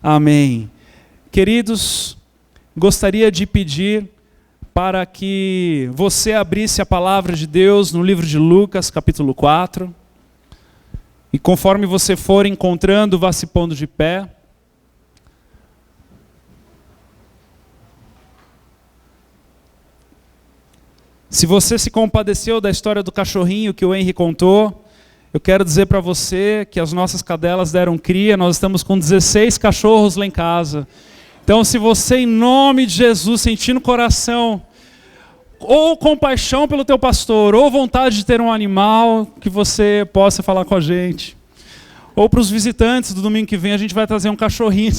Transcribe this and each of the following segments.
Amém. Queridos, gostaria de pedir para que você abrisse a palavra de Deus no livro de Lucas, capítulo 4. E conforme você for encontrando, vá se pondo de pé. Se você se compadeceu da história do cachorrinho que o Henry contou, eu quero dizer para você que as nossas cadelas deram cria, nós estamos com 16 cachorros lá em casa. Então, se você, em nome de Jesus, sentir no coração ou compaixão pelo teu pastor, ou vontade de ter um animal, que você possa falar com a gente. Ou para os visitantes do domingo que vem, a gente vai trazer um cachorrinho.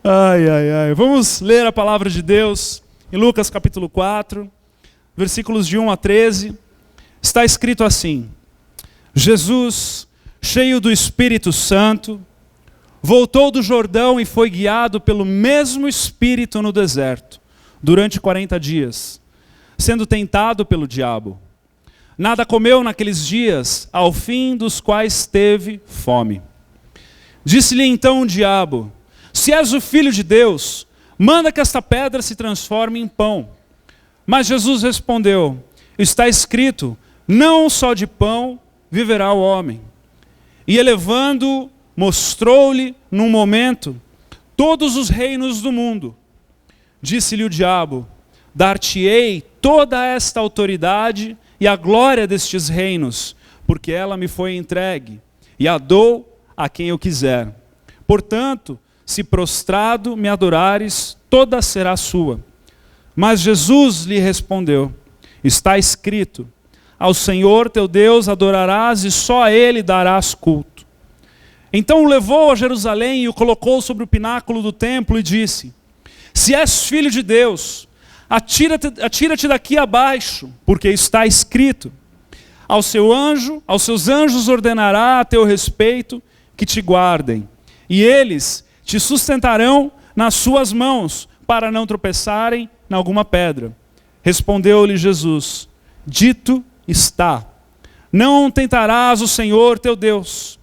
Ai. Vamos ler a palavra de Deus em Lucas capítulo 4, versículos de 1 a 13. Está escrito assim: Jesus, cheio do Espírito Santo, voltou do Jordão e foi guiado pelo mesmo Espírito no deserto, durante 40 dias, sendo tentado pelo diabo. Nada comeu naqueles dias, ao fim dos quais teve fome. Disse-lhe então o diabo: se és o Filho de Deus, manda que esta pedra se transforme em pão. Mas Jesus respondeu: está escrito, não só de pão viverá o homem. E elevando, mostrou-lhe, num momento, todos os reinos do mundo. Disse-lhe o diabo: dar-te-ei toda esta autoridade e a glória destes reinos, porque ela me foi entregue, e a dou a quem eu quiser. Portanto, se prostrado me adorares, toda será sua. Mas Jesus lhe respondeu: está escrito, ao Senhor teu Deus adorarás e só a Ele darás culto. Então o levou a Jerusalém e o colocou sobre o pináculo do templo e disse: se és filho de Deus, atira-te daqui abaixo, porque está escrito, aos seus anjos ordenará a teu respeito que te guardem, e eles te sustentarão nas suas mãos, para não tropeçarem em alguma pedra. Respondeu-lhe Jesus: dito está, não tentarás o Senhor teu Deus.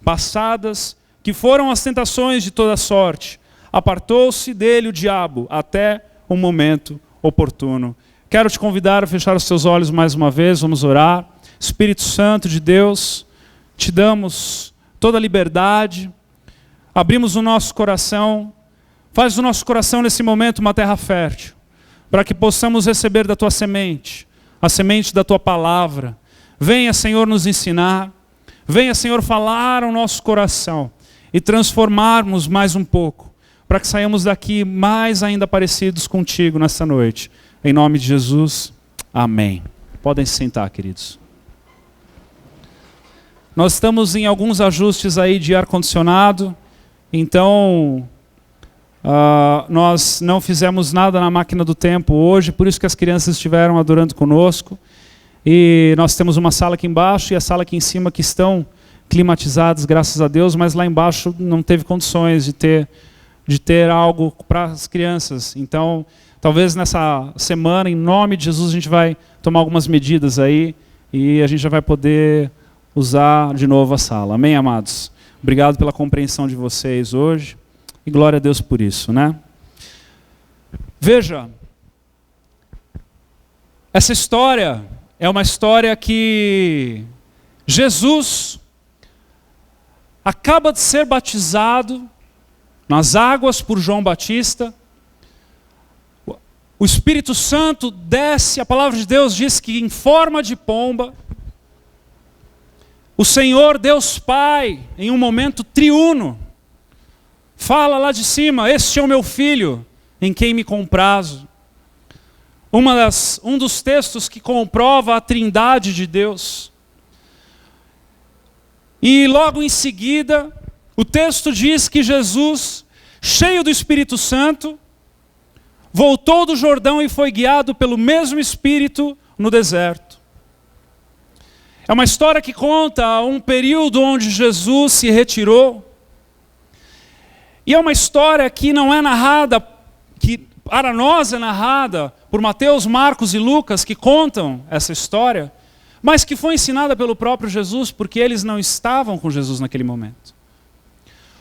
Passadas que foram as tentações de toda sorte, apartou-se dele o diabo até o momento oportuno. Quero te convidar a fechar os teus olhos mais uma vez, vamos orar. Espírito Santo de Deus, te damos toda a liberdade, abrimos o nosso coração, faz do nosso coração nesse momento uma terra fértil, para que possamos receber da tua semente, a semente da tua palavra. Venha, Senhor, nos ensinar, venha, Senhor, falar ao nosso coração e transformarmos mais um pouco, para que saiamos daqui mais ainda parecidos contigo nessa noite. Em nome de Jesus, amém. Podem se sentar, queridos. Nós estamos em alguns ajustes aí de ar-condicionado, então nós não fizemos nada na máquina do tempo hoje, por isso que as crianças estiveram adorando conosco. E nós temos uma sala aqui embaixo e a sala aqui em cima que estão climatizadas, graças a Deus, mas lá embaixo não teve condições de ter algo para as crianças. Então, talvez nessa semana, em nome de Jesus, a gente vai tomar algumas medidas aí e a gente já vai poder usar de novo a sala. Amém, amados? Obrigado pela compreensão de vocês hoje e glória a Deus por isso, né? Veja, essa história é uma história que Jesus acaba de ser batizado nas águas por João Batista. O Espírito Santo desce, a palavra de Deus diz que em forma de pomba, o Senhor Deus Pai, em um momento triuno, fala lá de cima: este é o meu filho, em quem me comprazo. Um dos textos que comprova a trindade de Deus. E logo em seguida, o texto diz que Jesus, cheio do Espírito Santo, voltou do Jordão e foi guiado pelo mesmo Espírito no deserto. É uma história que conta um período onde Jesus se retirou. E é uma história que não é narrada, que para nós é narrada por Mateus, Marcos e Lucas, que contam essa história, mas que foi ensinada pelo próprio Jesus, porque eles não estavam com Jesus naquele momento.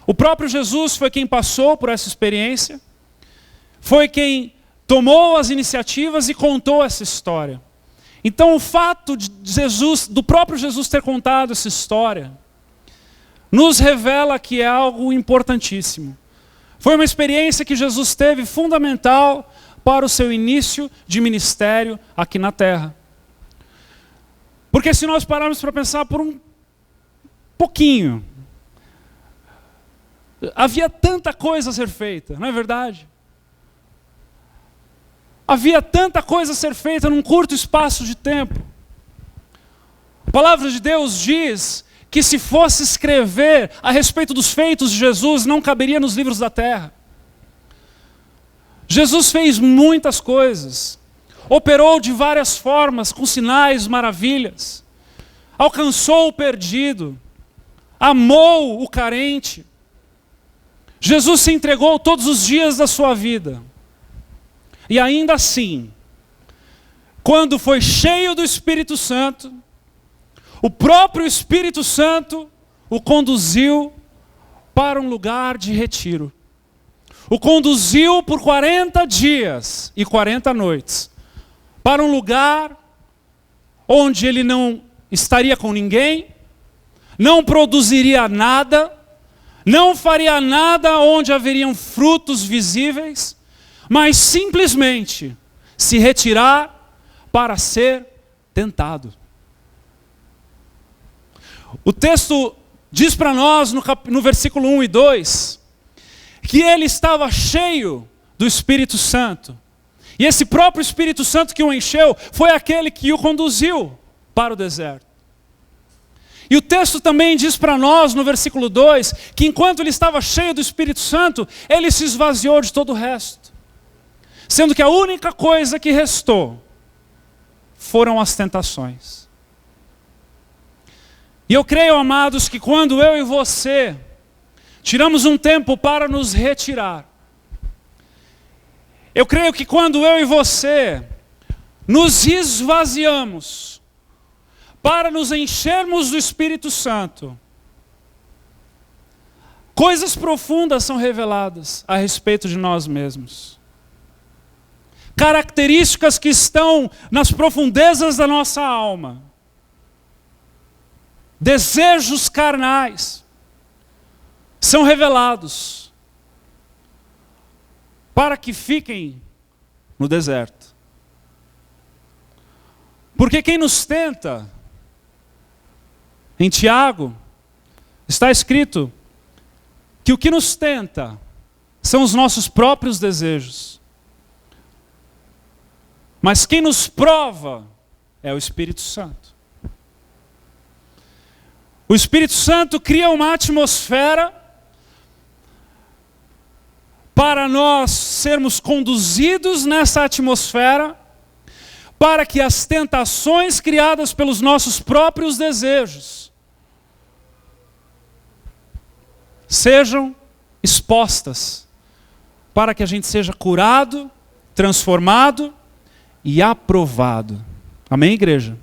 O próprio Jesus foi quem passou por essa experiência, foi quem tomou as iniciativas e contou essa história. Então o fato de do próprio Jesus ter contado essa história, nos revela que é algo importantíssimo. Foi uma experiência que Jesus teve fundamental para o seu início de ministério aqui na terra. Porque se nós pararmos para pensar por um pouquinho, havia tanta coisa a ser feita, não é verdade? Havia tanta coisa a ser feita num curto espaço de tempo. A palavra de Deus diz que se fosse escrever a respeito dos feitos de Jesus, não caberia nos livros da terra. Jesus fez muitas coisas, operou de várias formas, com sinais, maravilhas, alcançou o perdido, amou o carente. Jesus se entregou todos os dias da sua vida. E ainda assim, quando foi cheio do Espírito Santo, o próprio Espírito Santo o conduziu para um lugar de retiro. O conduziu por 40 dias e 40 noites para um lugar onde ele não estaria com ninguém, não produziria nada, não faria nada onde haveriam frutos visíveis, mas simplesmente se retirar para ser tentado. O texto diz para nós no versículo 1 e 2, que ele estava cheio do Espírito Santo. E esse próprio Espírito Santo que o encheu foi aquele que o conduziu para o deserto. E o texto também diz para nós no versículo 2, que enquanto ele estava cheio do Espírito Santo, ele se esvaziou de todo o resto. Sendo que a única coisa que restou foram as tentações. E eu creio, amados, que quando eu e você tiramos um tempo para nos retirar, eu creio que quando eu e você nos esvaziamos para nos enchermos do Espírito Santo, coisas profundas são reveladas a respeito de nós mesmos. Características que estão nas profundezas da nossa alma. Desejos carnais são revelados para que fiquem no deserto. Porque quem nos tenta, em Tiago, está escrito que o que nos tenta são os nossos próprios desejos. Mas quem nos prova é o Espírito Santo. O Espírito Santo cria uma atmosfera para nós sermos conduzidos nessa atmosfera, para que as tentações criadas pelos nossos próprios desejos sejam expostas, para que a gente seja curado, transformado e aprovado. Amém, igreja?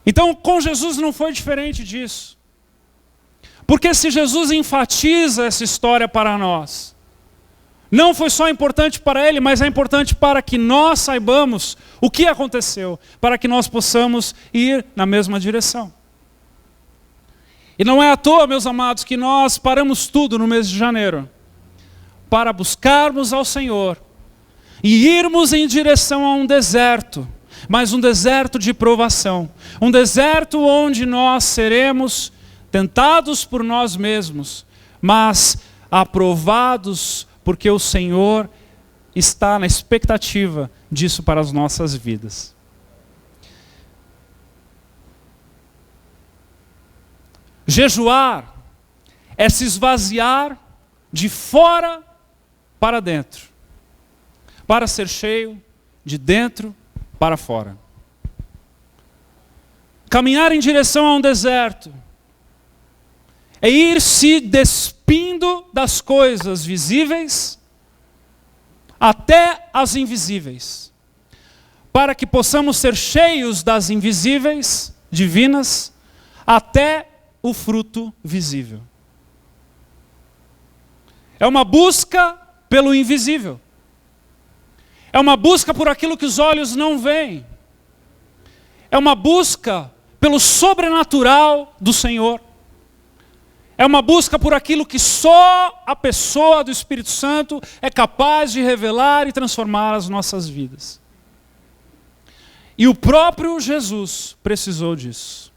Então, com Jesus não foi diferente disso. Porque se Jesus enfatiza essa história para nós, não foi só importante para ele, mas é importante para que nós saibamos o que aconteceu, para que nós possamos ir na mesma direção. E não é à toa, meus amados, que nós paramos tudo no mês de janeiro para buscarmos ao Senhor e irmos em direção a um deserto, mas um deserto de provação, um deserto onde nós seremos tentados por nós mesmos, mas aprovados porque o Senhor está na expectativa disso para as nossas vidas. Jejuar é se esvaziar de fora para dentro, para ser cheio de dentro para fora. Caminhar em direção a um deserto é ir se despindo das coisas visíveis até as invisíveis, para que possamos ser cheios das invisíveis, divinas, até o fruto visível. É uma busca pelo invisível. É uma busca por aquilo que os olhos não veem. É uma busca pelo sobrenatural do Senhor. É uma busca por aquilo que só a pessoa do Espírito Santo é capaz de revelar e transformar as nossas vidas. E o próprio Jesus precisou disso.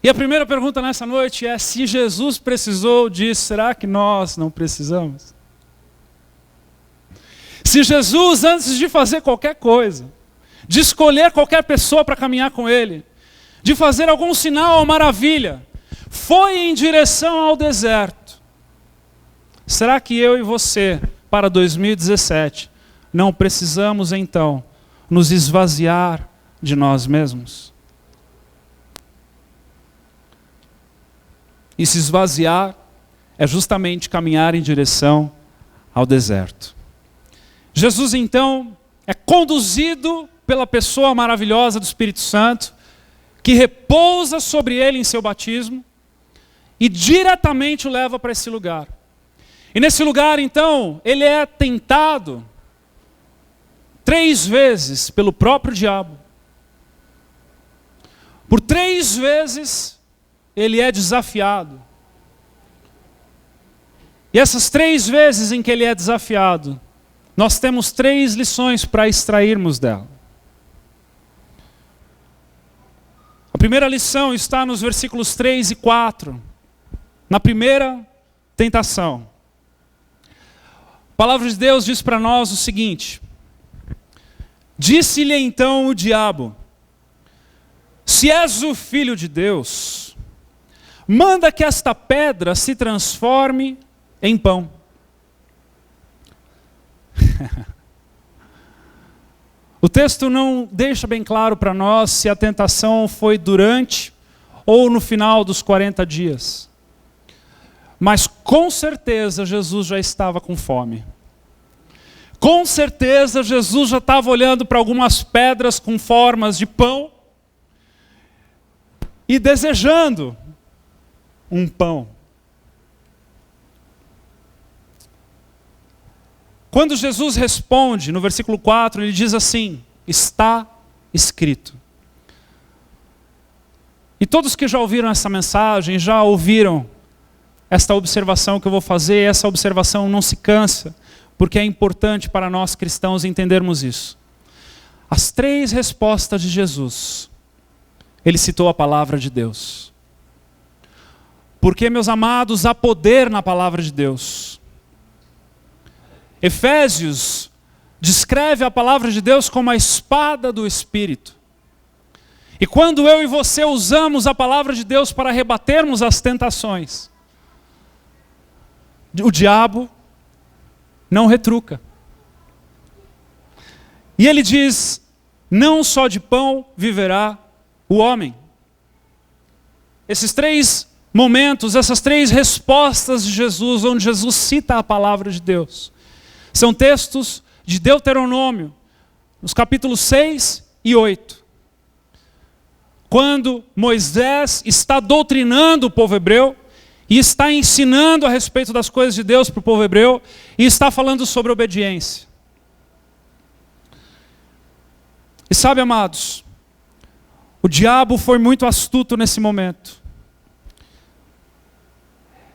E a primeira pergunta nessa noite é: se Jesus precisou disso, será que nós não precisamos? Se Jesus, antes de fazer qualquer coisa, de escolher qualquer pessoa para caminhar com Ele, de fazer algum sinal ou maravilha, foi em direção ao deserto, será que eu e você, para 2017, não precisamos então nos esvaziar de nós mesmos? E se esvaziar é justamente caminhar em direção ao deserto. Jesus então é conduzido pela pessoa maravilhosa do Espírito Santo, que repousa sobre ele em seu batismo e diretamente o leva para esse lugar. E nesse lugar então, ele é tentado 3 vezes pelo próprio diabo. Por 3 vezes ele é desafiado. E essas 3 vezes em que ele é desafiado, nós temos 3 lições para extrairmos dela. A primeira lição está nos versículos 3 e 4, na primeira tentação. A palavra de Deus diz para nós o seguinte: disse-lhe então o diabo: se és o Filho de Deus, manda que esta pedra se transforme em pão. O texto não deixa bem claro para nós se a tentação foi durante ou no final dos 40 dias. Mas com certeza Jesus já estava com fome. Com certeza Jesus já estava olhando para algumas pedras com formas de pão e desejando um pão. Quando Jesus responde, no versículo 4, ele diz assim: está escrito. E todos que já ouviram essa mensagem, já ouviram esta observação que eu vou fazer, e essa observação não se cansa, porque é importante para nós cristãos entendermos isso. As 3 respostas de Jesus, ele citou a palavra de Deus. Porque, meus amados, há poder na palavra de Deus. Efésios descreve a palavra de Deus como a espada do Espírito. E quando eu e você usamos a palavra de Deus para rebatermos as tentações, o diabo não retruca. E ele diz: não só de pão viverá o homem. Esses 3 momentos, essas 3 respostas de Jesus, onde Jesus cita a palavra de Deus, são textos de Deuteronômio, nos capítulos 6 e 8. Quando Moisés está doutrinando o povo hebreu, e está ensinando a respeito das coisas de Deus para o povo hebreu, e está falando sobre obediência. E sabe, amados, o diabo foi muito astuto nesse momento.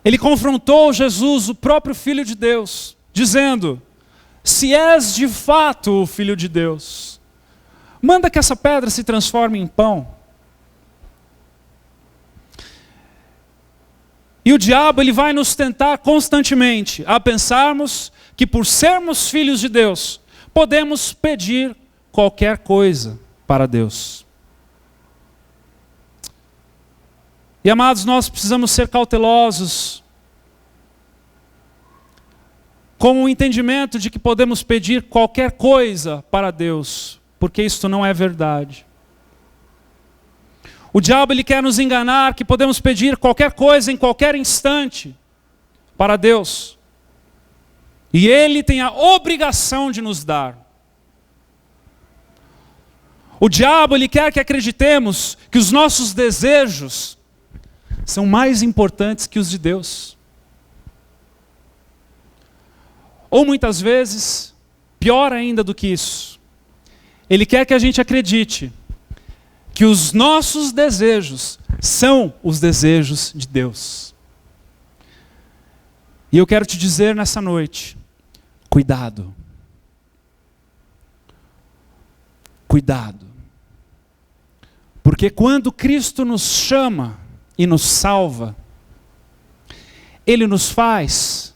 Ele confrontou Jesus, o próprio Filho de Deus, dizendo: se és de fato o Filho de Deus, manda que essa pedra se transforme em pão. E o diabo, ele vai nos tentar constantemente a pensarmos que por sermos filhos de Deus, podemos pedir qualquer coisa para Deus. E amados, nós precisamos ser cautelosos com o entendimento de que podemos pedir qualquer coisa para Deus, porque isto não é verdade. O diabo, ele quer nos enganar que podemos pedir qualquer coisa em qualquer instante para Deus. E ele tem a obrigação de nos dar. O diabo, ele quer que acreditemos que os nossos desejos são mais importantes que os de Deus. Ou muitas vezes, pior ainda do que isso, Ele quer que a gente acredite que os nossos desejos são os desejos de Deus. E eu quero te dizer nessa noite, cuidado. Cuidado. Porque quando Cristo nos chama e nos salva, Ele nos faz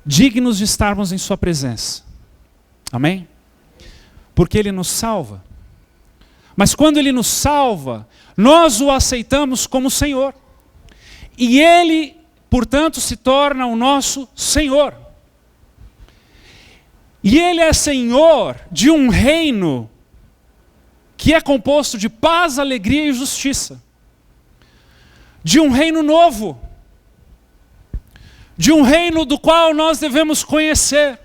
dignos de estarmos em sua presença. Amém? Porque Ele nos salva. Mas quando Ele nos salva, nós o aceitamos como Senhor. E Ele, portanto, se torna o nosso Senhor. E Ele é Senhor de um reino que é composto de paz, alegria e justiça. De um reino novo. De um reino do qual nós devemos conhecer.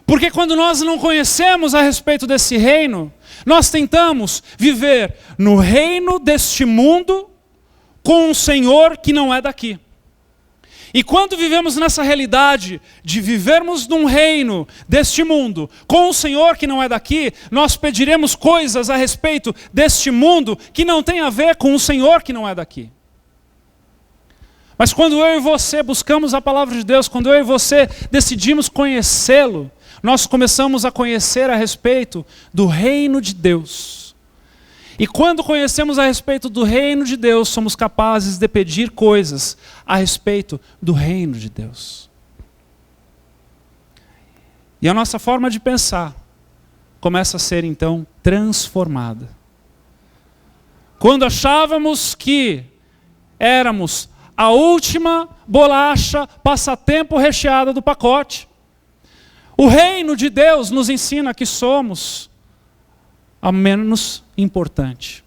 Porque quando nós não conhecemos a respeito desse reino, nós tentamos viver no reino deste mundo com um Senhor que não é daqui. E quando vivemos nessa realidade de vivermos num reino deste mundo com um Senhor que não é daqui, nós pediremos coisas a respeito deste mundo que não tem a ver com o Senhor que não é daqui. Mas quando eu e você buscamos a palavra de Deus, quando eu e você decidimos conhecê-lo, nós começamos a conhecer a respeito do reino de Deus. E quando conhecemos a respeito do reino de Deus, somos capazes de pedir coisas a respeito do reino de Deus. E a nossa forma de pensar começa a ser então transformada. Quando achávamos que éramos a última bolacha passatempo recheada do pacote, o reino de Deus nos ensina que somos a menos importante.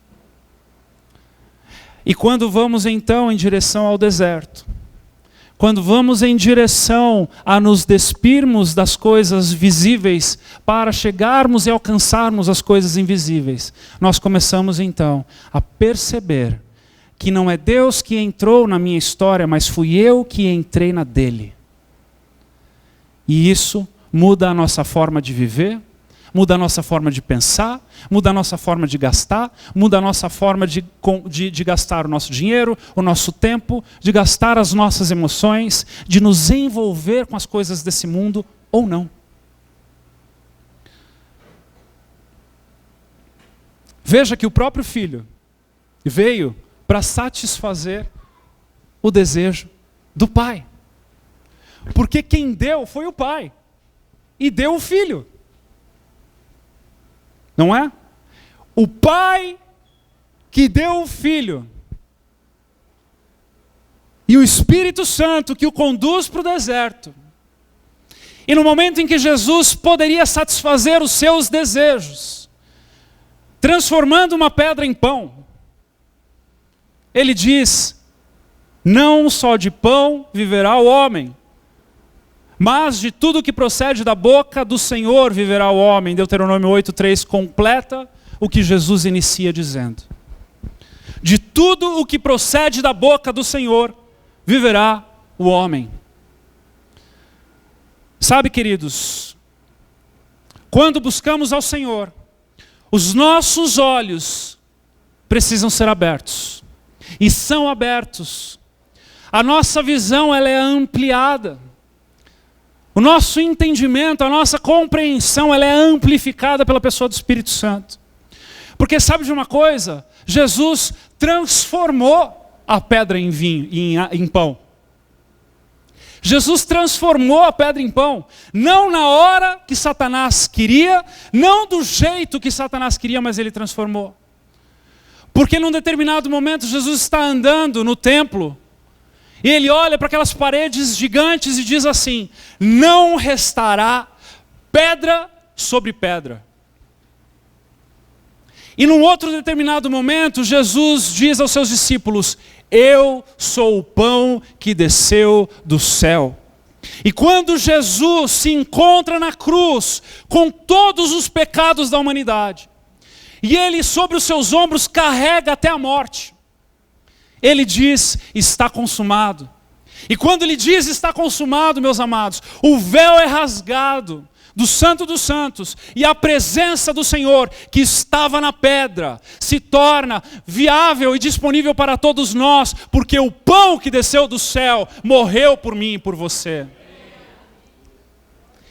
E quando vamos então em direção ao deserto, quando vamos em direção a nos despirmos das coisas visíveis para chegarmos e alcançarmos as coisas invisíveis, nós começamos então a perceber que não é Deus que entrou na minha história, mas fui eu que entrei na dele. E isso muda a nossa forma de viver, muda a nossa forma de pensar, muda a nossa forma de gastar, muda a nossa forma de gastar o nosso dinheiro, o nosso tempo, de gastar as nossas emoções, de nos envolver com as coisas desse mundo ou não. Veja que o próprio Filho veio para satisfazer o desejo do Pai. Porque quem deu foi o Pai. E deu o Filho. Não é? O Pai que deu o Filho. E o Espírito Santo que o conduz para o deserto. E no momento em que Jesus poderia satisfazer os seus desejos, transformando uma pedra em pão, Ele diz, não só de pão viverá o homem, mas de tudo que procede da boca do Senhor viverá o homem. Deuteronômio 8:3 completa o que Jesus inicia dizendo. De tudo o que procede da boca do Senhor viverá o homem. Sabe, queridos, quando buscamos ao Senhor, os nossos olhos precisam ser abertos. E são abertos. A nossa visão ela é ampliada. O nosso entendimento, a nossa compreensão, ela é amplificada pela pessoa do Espírito Santo. Porque sabe de uma coisa? Jesus transformou a pedra em vinho, em pão. Jesus transformou a pedra em pão. Não na hora que Satanás queria, não do jeito que Satanás queria, mas ele transformou. Porque num determinado momento Jesus está andando no templo, e ele olha para aquelas paredes gigantes e diz assim, não restará pedra sobre pedra. E num outro determinado momento, Jesus diz aos seus discípulos, eu sou o pão que desceu do céu. E quando Jesus se encontra na cruz com todos os pecados da humanidade, e ele sobre os seus ombros carrega até a morte, ele diz, está consumado. E quando ele diz está consumado, meus amados, o véu é rasgado do Santo dos Santos, e a presença do Senhor, que estava na pedra, se torna viável e disponível para todos nós, porque o pão que desceu do céu morreu por mim e por você.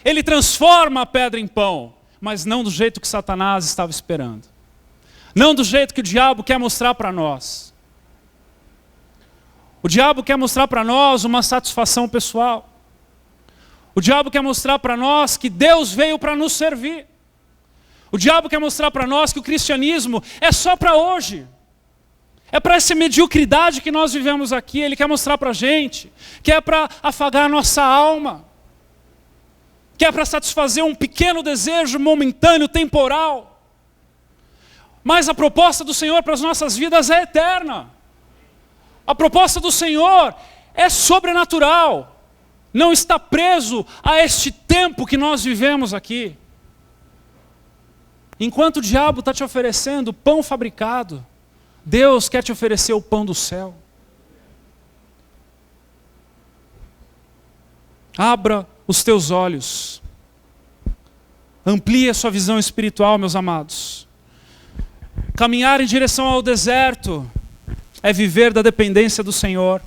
Ele transforma a pedra em pão, mas não do jeito que Satanás estava esperando. Não do jeito que o diabo quer mostrar para nós. O diabo quer mostrar para nós uma satisfação pessoal. O diabo quer mostrar para nós que Deus veio para nos servir. O diabo quer mostrar para nós que o cristianismo é só para hoje. É para essa mediocridade que nós vivemos aqui. Ele quer mostrar para a gente que é para afagar a nossa alma. Que é para satisfazer um pequeno desejo momentâneo, temporal. Mas a proposta do Senhor para as nossas vidas é eterna. A proposta do Senhor é sobrenatural. Não está preso a este tempo que nós vivemos aqui. Enquanto o diabo está te oferecendo pão fabricado, Deus quer te oferecer o pão do céu. Abra os teus olhos. Amplie a sua visão espiritual, meus amados. Caminhar em direção ao deserto é viver da dependência do Senhor.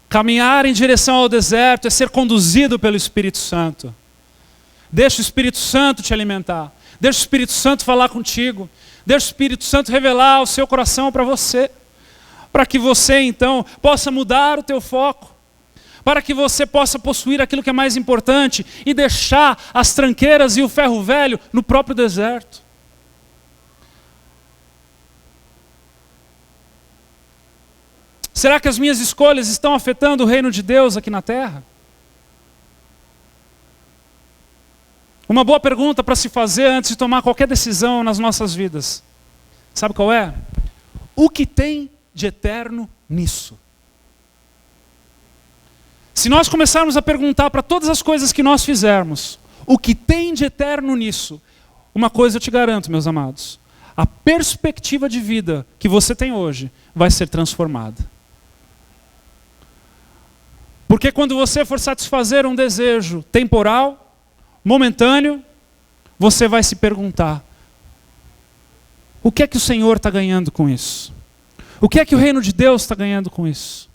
Caminhar em direção ao deserto é ser conduzido pelo Espírito Santo. Deixa o Espírito Santo te alimentar. Deixa o Espírito Santo falar contigo. Deixa o Espírito Santo revelar o seu coração para você. Para que você então possa mudar o teu foco. Para que você possa possuir aquilo que é mais importante e deixar as tranqueiras e o ferro velho no próprio deserto. Será que as minhas escolhas estão afetando o reino de Deus aqui na terra? Uma boa pergunta para se fazer antes de tomar qualquer decisão nas nossas vidas. Sabe qual é? O que tem de eterno nisso? Se nós começarmos a perguntar para todas as coisas que nós fizermos, o que tem de eterno nisso? Uma coisa eu te garanto, meus amados. A perspectiva de vida que você tem hoje vai ser transformada. Porque quando você for satisfazer um desejo temporal, momentâneo, você vai se perguntar: o que é que o Senhor está ganhando com isso? O que é que o reino de Deus está ganhando com isso?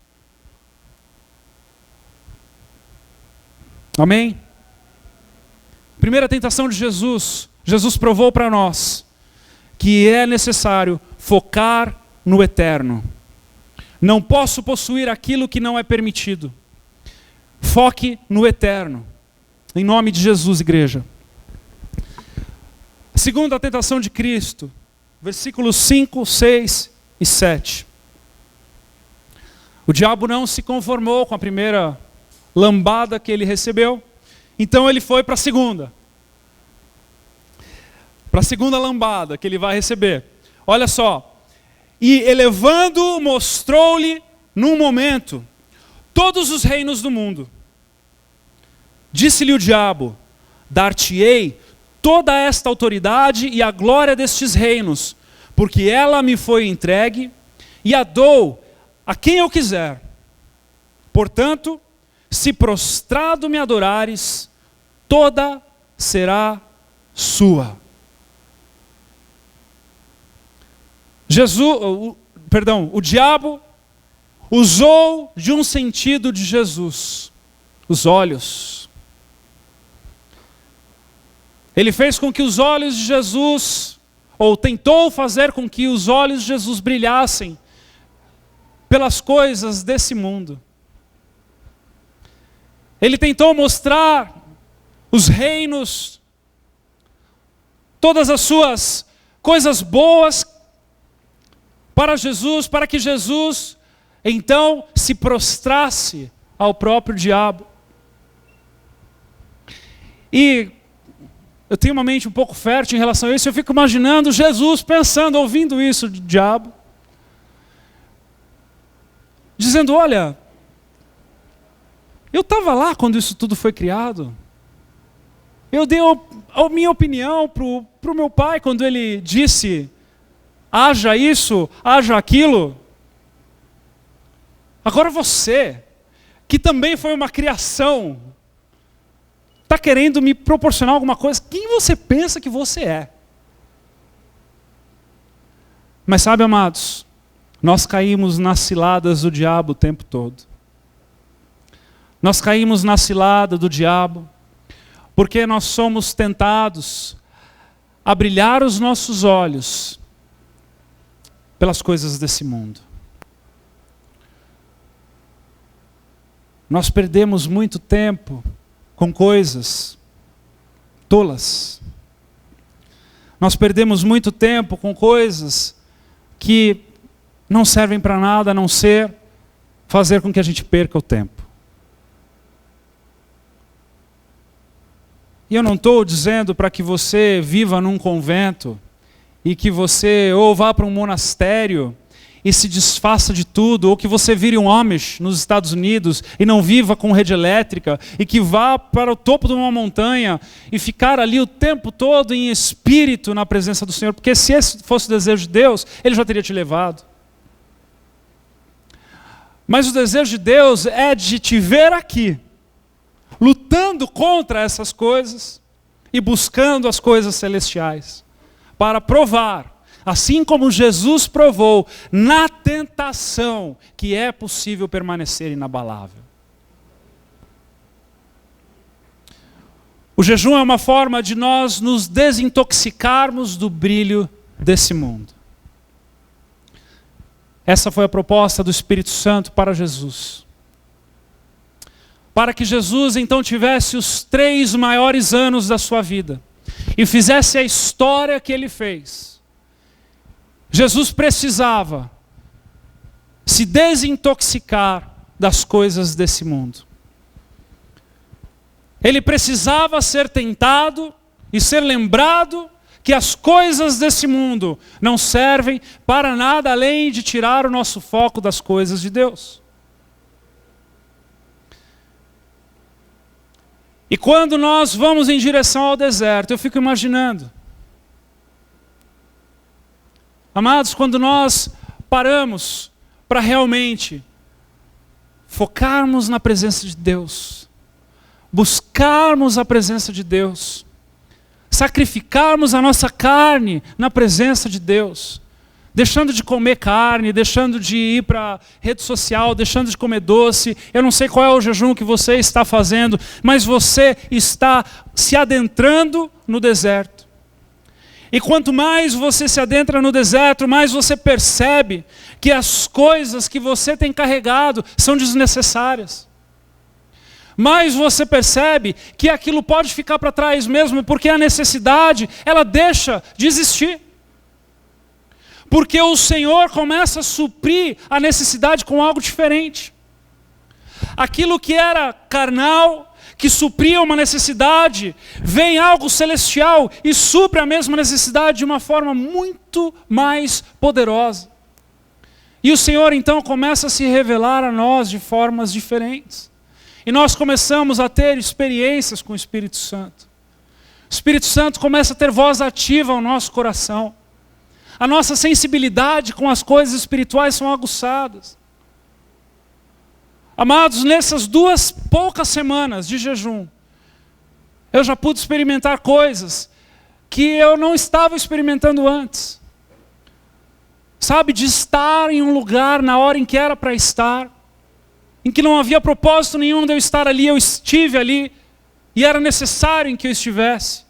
Amém? Primeira tentação de Jesus. Jesus provou para nós que é necessário focar no eterno. Não posso possuir aquilo que não é permitido. Foque no eterno. Em nome de Jesus, igreja. Segunda tentação de Cristo. Versículos 5, 6 e 7. O diabo não se conformou com a primeira lambada que ele recebeu. Então ele foi para a segunda. Para a segunda lambada que ele vai receber. Olha só. E elevando, mostrou-lhe num momento todos os reinos do mundo. Disse-lhe o diabo: dar-te-ei toda esta autoridade e a glória destes reinos, porque ela me foi entregue e a dou a quem eu quiser. Portanto, se prostrado me adorares, toda será sua. O diabo usou de um sentido de Jesus, os olhos. Ele fez com que os olhos de Jesus, ou tentou fazer com que os olhos de Jesus brilhassem pelas coisas desse mundo. Ele tentou mostrar os reinos, todas as suas coisas boas para Jesus, para que Jesus então se prostrasse ao próprio diabo. E eu tenho uma mente um pouco fértil em relação a isso. Eu fico imaginando Jesus pensando, ouvindo isso do diabo. Dizendo: olha, eu estava lá quando isso tudo foi criado. Eu dei a minha opinião para o meu pai quando ele disse: haja isso, haja aquilo. Agora você, que também foi uma criação, está querendo me proporcionar alguma coisa. Quem você pensa que você é? Mas sabe, amados, nós caímos nas ciladas do diabo o tempo todo. Nós caímos na cilada do diabo porque nós somos tentados a brilhar os nossos olhos pelas coisas desse mundo. Nós perdemos muito tempo com coisas tolas. Nós perdemos muito tempo com coisas que não servem para nada a não ser fazer com que a gente perca o tempo. E eu não estou dizendo para que você viva num convento e que você ou vá para um monastério e se desfaça de tudo, ou que você vire um Amish nos Estados Unidos e não viva com rede elétrica, e que vá para o topo de uma montanha e ficar ali o tempo todo em espírito na presença do Senhor, porque se esse fosse o desejo de Deus, Ele já teria te levado. Mas o desejo de Deus é de te ver aqui, lutando contra essas coisas e buscando as coisas celestiais, para provar, assim como Jesus provou na tentação, que é possível permanecer inabalável. O jejum é uma forma de nós nos desintoxicarmos do brilho desse mundo. Essa foi a proposta do Espírito Santo para Jesus. Para que Jesus então tivesse os 3 maiores anos da sua vida e fizesse a história que Ele fez, Jesus precisava se desintoxicar das coisas desse mundo. Ele precisava ser tentado e ser lembrado que as coisas desse mundo não servem para nada além de tirar o nosso foco das coisas de Deus. E quando nós vamos em direção ao deserto, eu fico imaginando, amados, quando nós paramos para realmente focarmos na presença de Deus, buscarmos a presença de Deus, sacrificarmos a nossa carne na presença de Deus, deixando de comer carne, deixando de ir para rede social, deixando de comer doce. Eu não sei qual é o jejum que você está fazendo, mas você está se adentrando no deserto. E quanto mais você se adentra no deserto, mais você percebe que as coisas que você tem carregado são desnecessárias. Mais você percebe que aquilo pode ficar para trás mesmo, porque a necessidade, ela deixa de existir. Porque o Senhor começa a suprir a necessidade com algo diferente. Aquilo que era carnal, que supria uma necessidade, vem algo celestial e supre a mesma necessidade de uma forma muito mais poderosa. E o Senhor então começa a se revelar a nós de formas diferentes. E nós começamos a ter experiências com o Espírito Santo. O Espírito Santo começa a ter voz ativa ao nosso coração. A nossa sensibilidade com as coisas espirituais são aguçadas. Amados, nessas 2 poucas semanas de jejum, eu já pude experimentar coisas que eu não estava experimentando antes. Sabe, de estar em um lugar na hora em que era para estar, em que não havia propósito nenhum de eu estar ali, eu estive ali, e era necessário em que eu estivesse.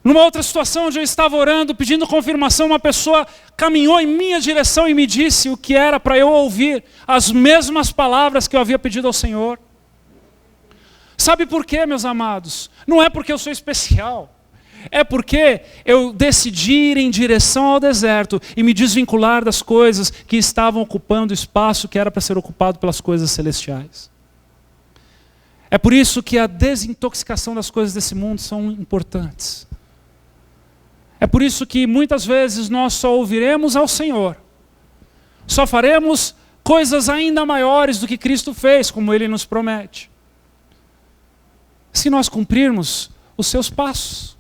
Numa outra situação onde eu estava orando, pedindo confirmação, uma pessoa caminhou em minha direção e me disse o que era para eu ouvir, as mesmas palavras que eu havia pedido ao Senhor. Sabe por quê, meus amados? Não é porque eu sou especial, é porque eu decidi ir em direção ao deserto e me desvincular das coisas que estavam ocupando o espaço que era para ser ocupado pelas coisas celestiais. É por isso que a desintoxicação das coisas desse mundo são importantes. É por isso que muitas vezes nós só ouviremos ao Senhor, só faremos coisas ainda maiores do que Cristo fez, como Ele nos promete, se nós cumprirmos os seus passos.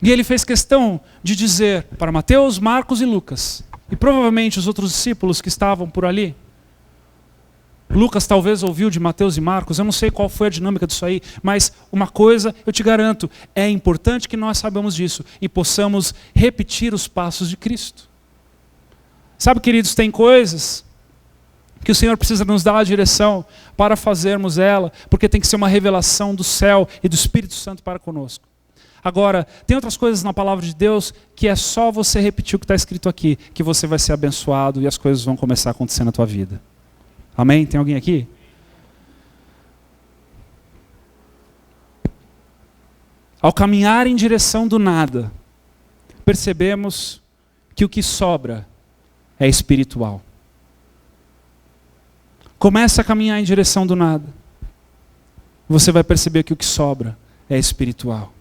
E Ele fez questão de dizer para Mateus, Marcos e Lucas, E provavelmente os outros discípulos que estavam por ali, Lucas talvez ouviu de Mateus e Marcos, eu não sei qual foi a dinâmica disso aí, mas uma coisa eu te garanto, é importante que nós saibamos disso e possamos repetir os passos de Cristo. Sabe, queridos, tem coisas que o Senhor precisa nos dar a direção para fazermos ela, porque tem que ser uma revelação do céu e do Espírito Santo para conosco. Agora, tem outras coisas na palavra de Deus que é só você repetir o que está escrito aqui, que você vai ser abençoado e as coisas vão começar a acontecer na tua vida. Amém? Tem alguém aqui? Ao caminhar em direção do nada, percebemos que o que sobra é espiritual. Começa a caminhar em direção do nada. Você vai perceber que o que sobra é espiritual.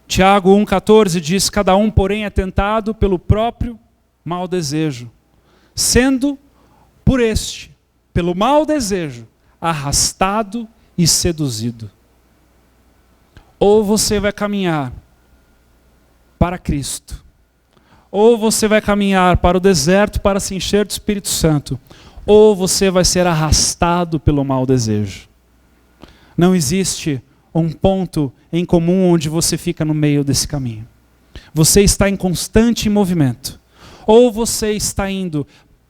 Tiago 1,14 diz: cada um, porém, é tentado pelo próprio mau desejo, sendo por este, pelo mau desejo, arrastado e seduzido. Ou você vai caminhar para Cristo, ou você vai caminhar para o deserto para se encher do Espírito Santo, ou você vai ser arrastado pelo mau desejo. Não existe um ponto em comum onde você fica no meio desse caminho. Você está em constante movimento. Ou você está indo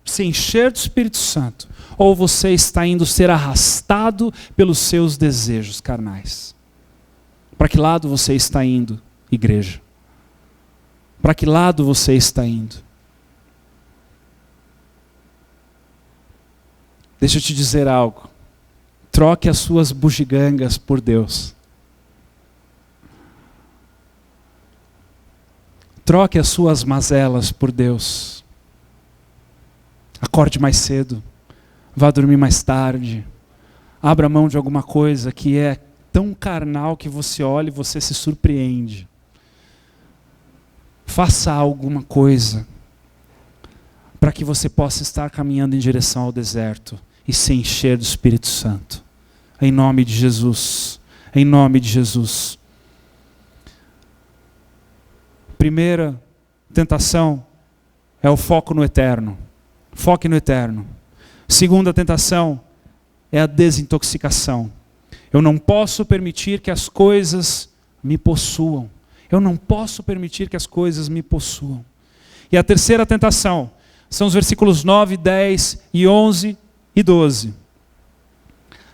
se encher do Espírito Santo, ou você está indo ser arrastado pelos seus desejos carnais. Para que lado você está indo, igreja? Para que lado você está indo? Deixa eu te dizer algo. Troque as suas bugigangas por Deus. Troque as suas mazelas por Deus. Acorde mais cedo. Vá dormir mais tarde. Abra mão de alguma coisa que é tão carnal que você olha e você se surpreende. Faça alguma coisa para que você possa estar caminhando em direção ao deserto e se encher do Espírito Santo. Em nome de Jesus. Em nome de Jesus. Primeira tentação é o foco no eterno. Foque no eterno. Segunda tentação é a desintoxicação. Eu não posso permitir que as coisas me possuam. Eu não posso permitir que as coisas me possuam. E a terceira tentação são os versículos 9, 10 e 11 e 12.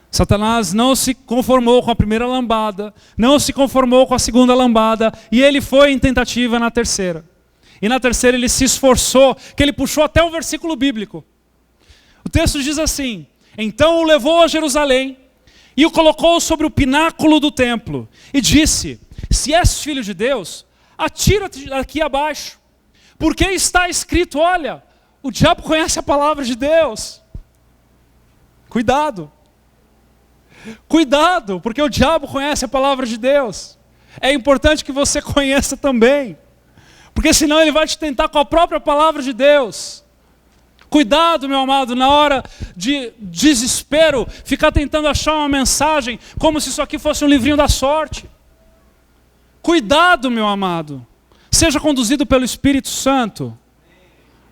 Satanás não se conformou com a primeira lambada, não se conformou com a segunda lambada, e ele foi em tentativa na terceira. E na terceira ele se esforçou, que ele puxou até o versículo bíblico. O texto diz assim: então o levou a Jerusalém e o colocou sobre o pináculo do templo e disse: se és filho de Deus, atira-te aqui abaixo, porque está escrito, olha, o diabo conhece a palavra de Deus. Cuidado. Cuidado, porque o diabo conhece a palavra de Deus. É importante que você conheça também, porque senão ele vai te tentar com a própria palavra de Deus. Cuidado, meu amado, na hora de desespero, ficar tentando achar uma mensagem como se isso aqui fosse um livrinho da sorte. Cuidado, meu amado. Seja conduzido pelo Espírito Santo,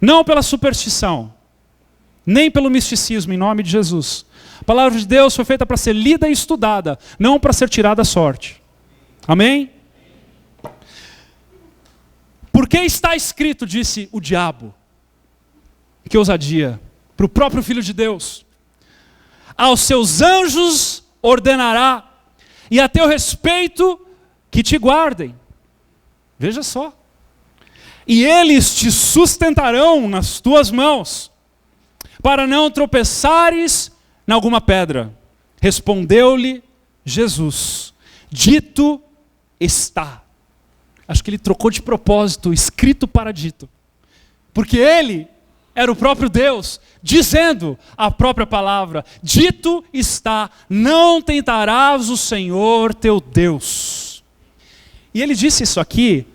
não pela superstição, nem pelo misticismo, em nome de Jesus. A palavra de Deus foi feita para ser lida e estudada, não para ser tirada à sorte. Amém? Porque está escrito, disse o diabo. Que ousadia. Para o próprio Filho de Deus. Aos seus anjos ordenará, e a teu respeito que te guardem. Veja só. E eles te sustentarão nas tuas mãos, para não tropeçares em alguma pedra. Respondeu-lhe Jesus: dito está. Acho que ele trocou de propósito, escrito para dito. Porque ele era o próprio Deus, dizendo a própria palavra: dito está, não tentarás o Senhor teu Deus. E ele disse isso aqui,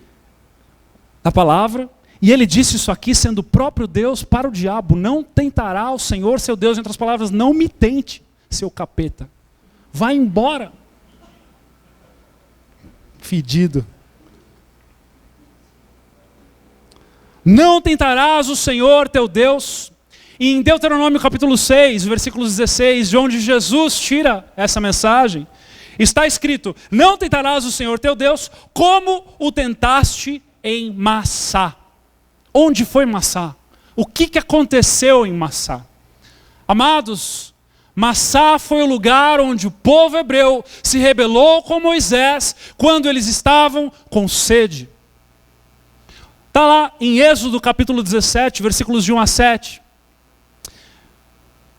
na palavra, e ele disse isso aqui sendo o próprio Deus para o diabo: não tentará o Senhor seu Deus. Em outras palavras, não me tente, seu capeta. Vai embora. Fedido. Não tentarás o Senhor teu Deus. E em Deuteronômio capítulo 6, versículos 16, de onde Jesus tira essa mensagem, está escrito: não tentarás o Senhor teu Deus como o tentaste em Massá. Onde foi Massá? O que aconteceu em Massá? Amados, Massá foi o lugar onde o povo hebreu se rebelou com Moisés quando eles estavam com sede. Está lá em Êxodo capítulo 17, versículos de 1 a 7.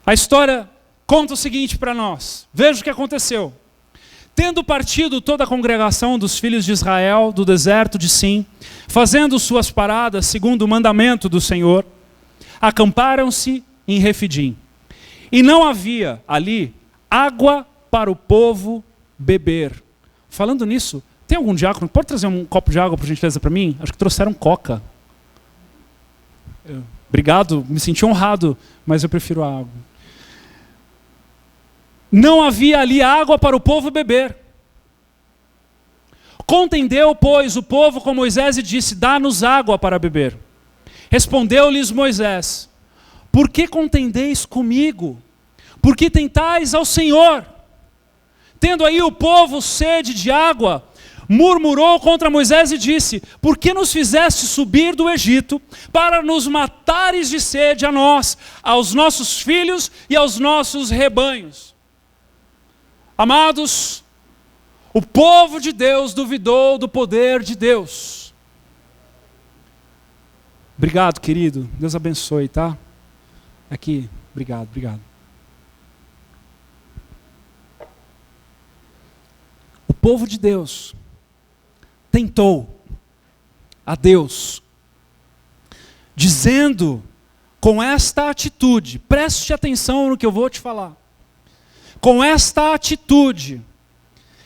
A história conta o seguinte para nós. Veja o que aconteceu. Tendo partido toda a congregação dos filhos de Israel do deserto de Sim, fazendo suas paradas segundo o mandamento do Senhor, acamparam-se em Refidim. E não havia ali água para o povo beber. Falando nisso, tem algum diácono? Pode trazer um copo de água, por gentileza, para mim? Acho que trouxeram coca. Obrigado, me senti honrado, mas eu prefiro a água. Não havia ali água para o povo beber. Contendeu, pois, o povo com Moisés e disse: dá-nos água para beber. Respondeu-lhes Moisés: por que contendeis comigo? Por que tentais ao Senhor? Tendo aí o povo sede de água, murmurou contra Moisés e disse: por que nos fizeste subir do Egito para nos matares de sede a nós, aos nossos filhos e aos nossos rebanhos? Amados, o povo de Deus duvidou do poder de Deus. Obrigado, querido. Deus abençoe, tá? Aqui, obrigado. O povo de Deus tentou a Deus, dizendo com esta atitude, preste atenção no que eu vou te falar, com esta atitude,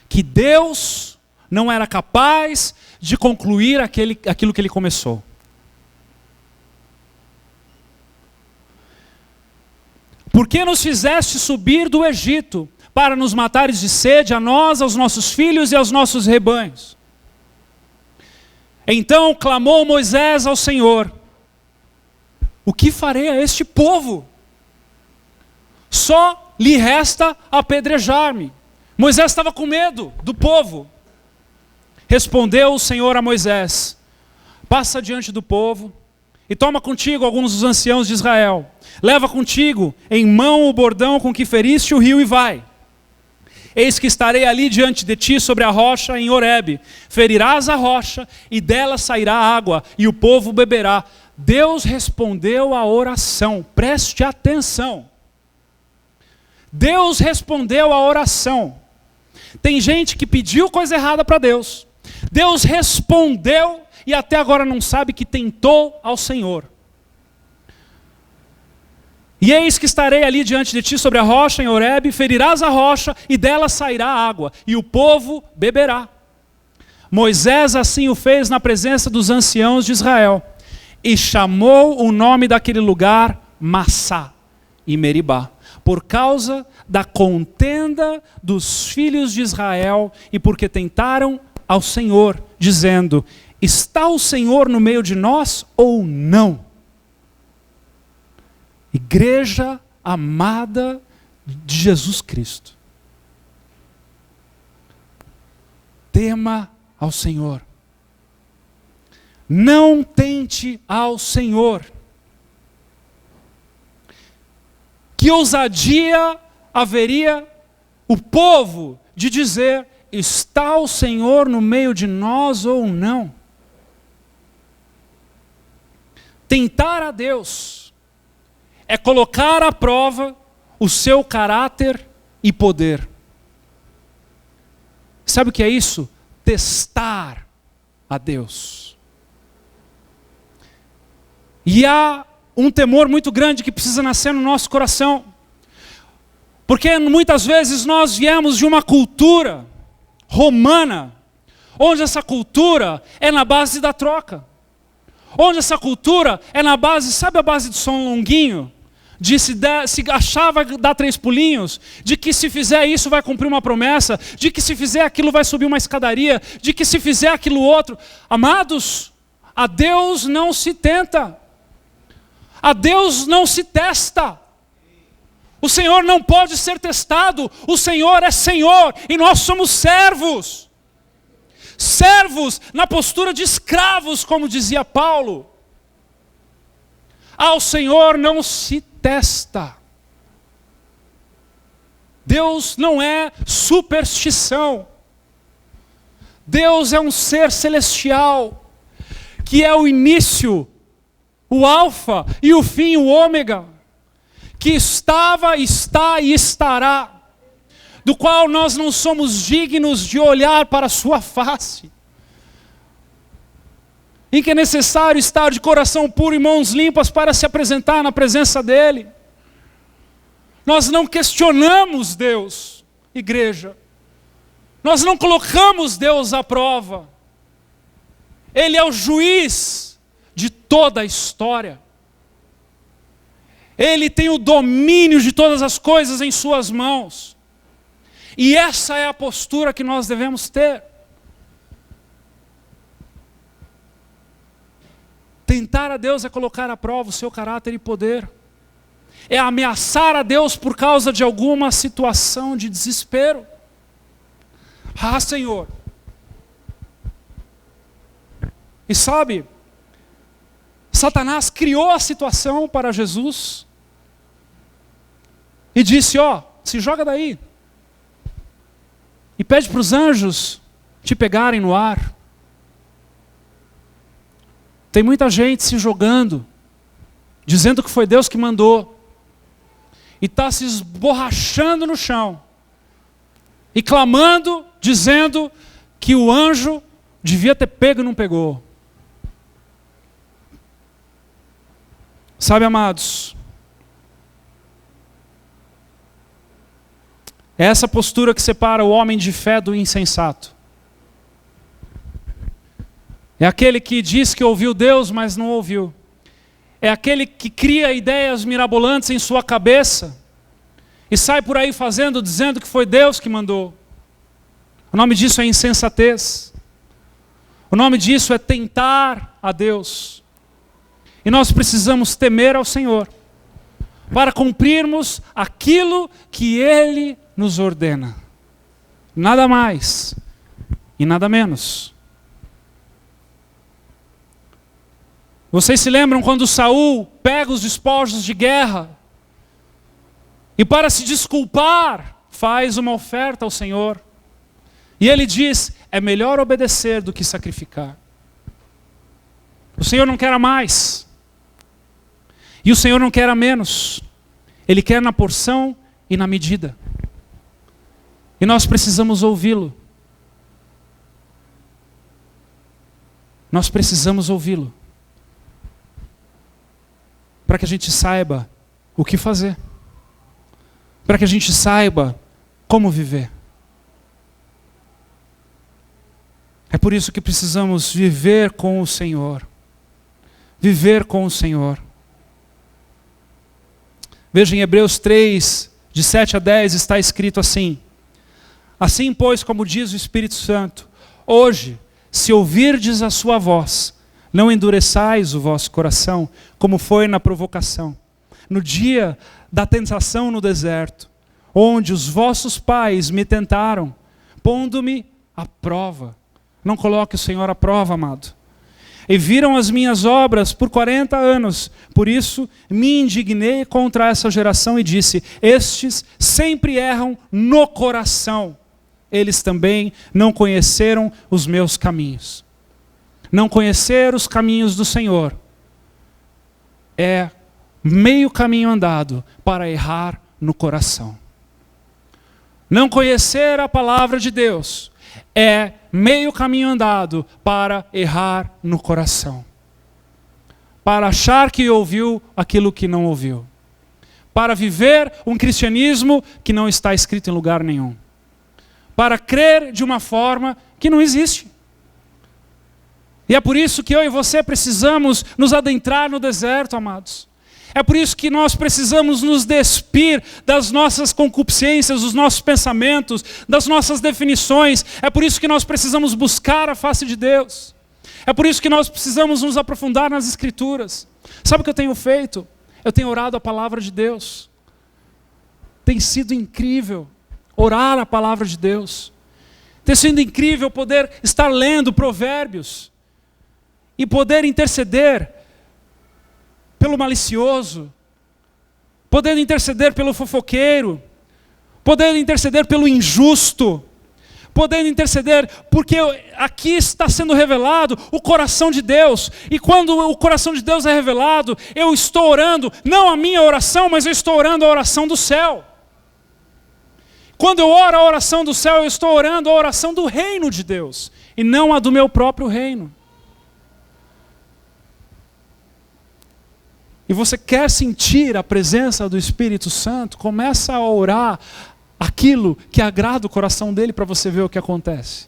que Deus não era capaz de concluir aquilo que ele começou. Por que nos fizeste subir do Egito para nos matares de sede a nós, aos nossos filhos e aos nossos rebanhos? Então clamou Moisés ao Senhor: o que farei a este povo? Só lhe resta apedrejar-me. Moisés estava com medo do povo. Respondeu o Senhor a Moisés: passa diante do povo e toma contigo alguns dos anciãos de Israel. Leva contigo em mão o bordão com que feriste o rio e vai. Eis que estarei ali diante de ti sobre a rocha em Horebe. Ferirás a rocha e dela sairá água e o povo beberá. Deus respondeu à oração. Preste atenção. Deus respondeu à oração. Tem gente que pediu coisa errada para Deus. Deus respondeu e até agora não sabe que tentou ao Senhor. E eis que estarei ali diante de ti sobre a rocha em Horebe, ferirás a rocha e dela sairá água, e o povo beberá. Moisés assim o fez na presença dos anciãos de Israel, e chamou o nome daquele lugar Massá e Meribá, por causa da contenda dos filhos de Israel, e porque tentaram ao Senhor, dizendo: está o Senhor no meio de nós ou não? Igreja amada de Jesus Cristo, tema ao Senhor. Não tente ao Senhor. Que ousadia haveria o povo de dizer: está o Senhor no meio de nós ou não? Tentar a Deus é colocar à prova o seu caráter e poder. Sabe o que é isso? Testar a Deus. E há um temor muito grande que precisa nascer no nosso coração. Porque muitas vezes nós viemos de uma cultura romana, onde essa cultura é na base da troca. Onde essa cultura é na base, sabe a base do São Longuinho? De se achar vai dar 3 pulinhos, de que se fizer isso vai cumprir uma promessa, de que se fizer aquilo vai subir uma escadaria, de que se fizer aquilo outro. Amados, a Deus não se tenta. A Deus não se testa. O Senhor não pode ser testado. O Senhor é Senhor e nós somos servos. Servos na postura de escravos, como dizia Paulo. Ao Senhor não se testa. Deus não é superstição. Deus é um ser celestial, que é o início, o alfa e o fim, o ômega, que estava, está e estará, do qual nós não somos dignos de olhar para a sua face, em que é necessário estar de coração puro e mãos limpas para se apresentar na presença dEle. Nós não questionamos Deus, igreja. Nós não colocamos Deus à prova. Ele é o juiz de toda a história. Ele tem o domínio de todas as coisas em suas mãos. E essa é a postura que nós devemos ter. Tentar a Deus é colocar à prova o seu caráter e poder. É ameaçar a Deus por causa de alguma situação de desespero. Ah, Senhor. E sabe, Satanás criou a situação para Jesus e disse, se joga daí. E pede para os anjos te pegarem no ar. Tem muita gente se jogando, dizendo que foi Deus que mandou. E está se esborrachando no chão. E clamando, dizendo que o anjo devia ter pego e não pegou. Sabe, amados, é essa postura que separa o homem de fé do insensato. É aquele que diz que ouviu Deus, mas não ouviu. É aquele que cria ideias mirabolantes em sua cabeça e sai por aí dizendo que foi Deus que mandou. O nome disso é insensatez. O nome disso é tentar a Deus. E nós precisamos temer ao Senhor para cumprirmos aquilo que Ele nos ordena. Nada mais e nada menos. Vocês se lembram quando Saul pega os despojos de guerra e para se desculpar faz uma oferta ao Senhor. E ele diz, é melhor obedecer do que sacrificar. O Senhor não quer a mais. E o Senhor não quer a menos. Ele quer na porção e na medida. E nós precisamos ouvi-lo. Nós precisamos ouvi-lo. Para que a gente saiba o que fazer. Para que a gente saiba como viver. É por isso que precisamos viver com o Senhor. Viver com o Senhor. Veja em Hebreus 3, de 7 a 10, está escrito assim. Assim, pois, como diz o Espírito Santo, hoje, se ouvirdes a sua voz, não endureçais o vosso coração, como foi na provocação, no dia da tentação no deserto, onde os vossos pais me tentaram, pondo-me à prova. Não coloque o Senhor à prova, amado. E viram as minhas obras por 40 anos. Por isso me indignei contra essa geração e disse, estes sempre erram no coração. Eles também não conheceram os meus caminhos. Não conhecer os caminhos do Senhor é meio caminho andado para errar no coração. Não conhecer a palavra de Deus é meio caminho andado para errar no coração. Para achar que ouviu aquilo que não ouviu. Para viver um cristianismo que não está escrito em lugar nenhum. Para crer de uma forma que não existe. E é por isso que eu e você precisamos nos adentrar no deserto, amados. É por isso que nós precisamos nos despir das nossas concupiscências, dos nossos pensamentos, das nossas definições. É por isso que nós precisamos buscar a face de Deus. É por isso que nós precisamos nos aprofundar nas Escrituras. Sabe o que eu tenho feito? Eu tenho orado a palavra de Deus. Tem sido incrível orar a palavra de Deus. Tem sido incrível poder estar lendo Provérbios e poder interceder pelo malicioso, poder interceder pelo fofoqueiro, poder interceder pelo injusto, poder interceder, porque aqui está sendo revelado o coração de Deus. E quando o coração de Deus é revelado, eu estou orando, não a minha oração, mas eu estou orando a oração do céu. Quando eu oro a oração do céu, eu estou orando a oração do reino de Deus, e não a do meu próprio reino. E você quer sentir a presença do Espírito Santo, começa a orar aquilo que agrada o coração dele para você ver o que acontece.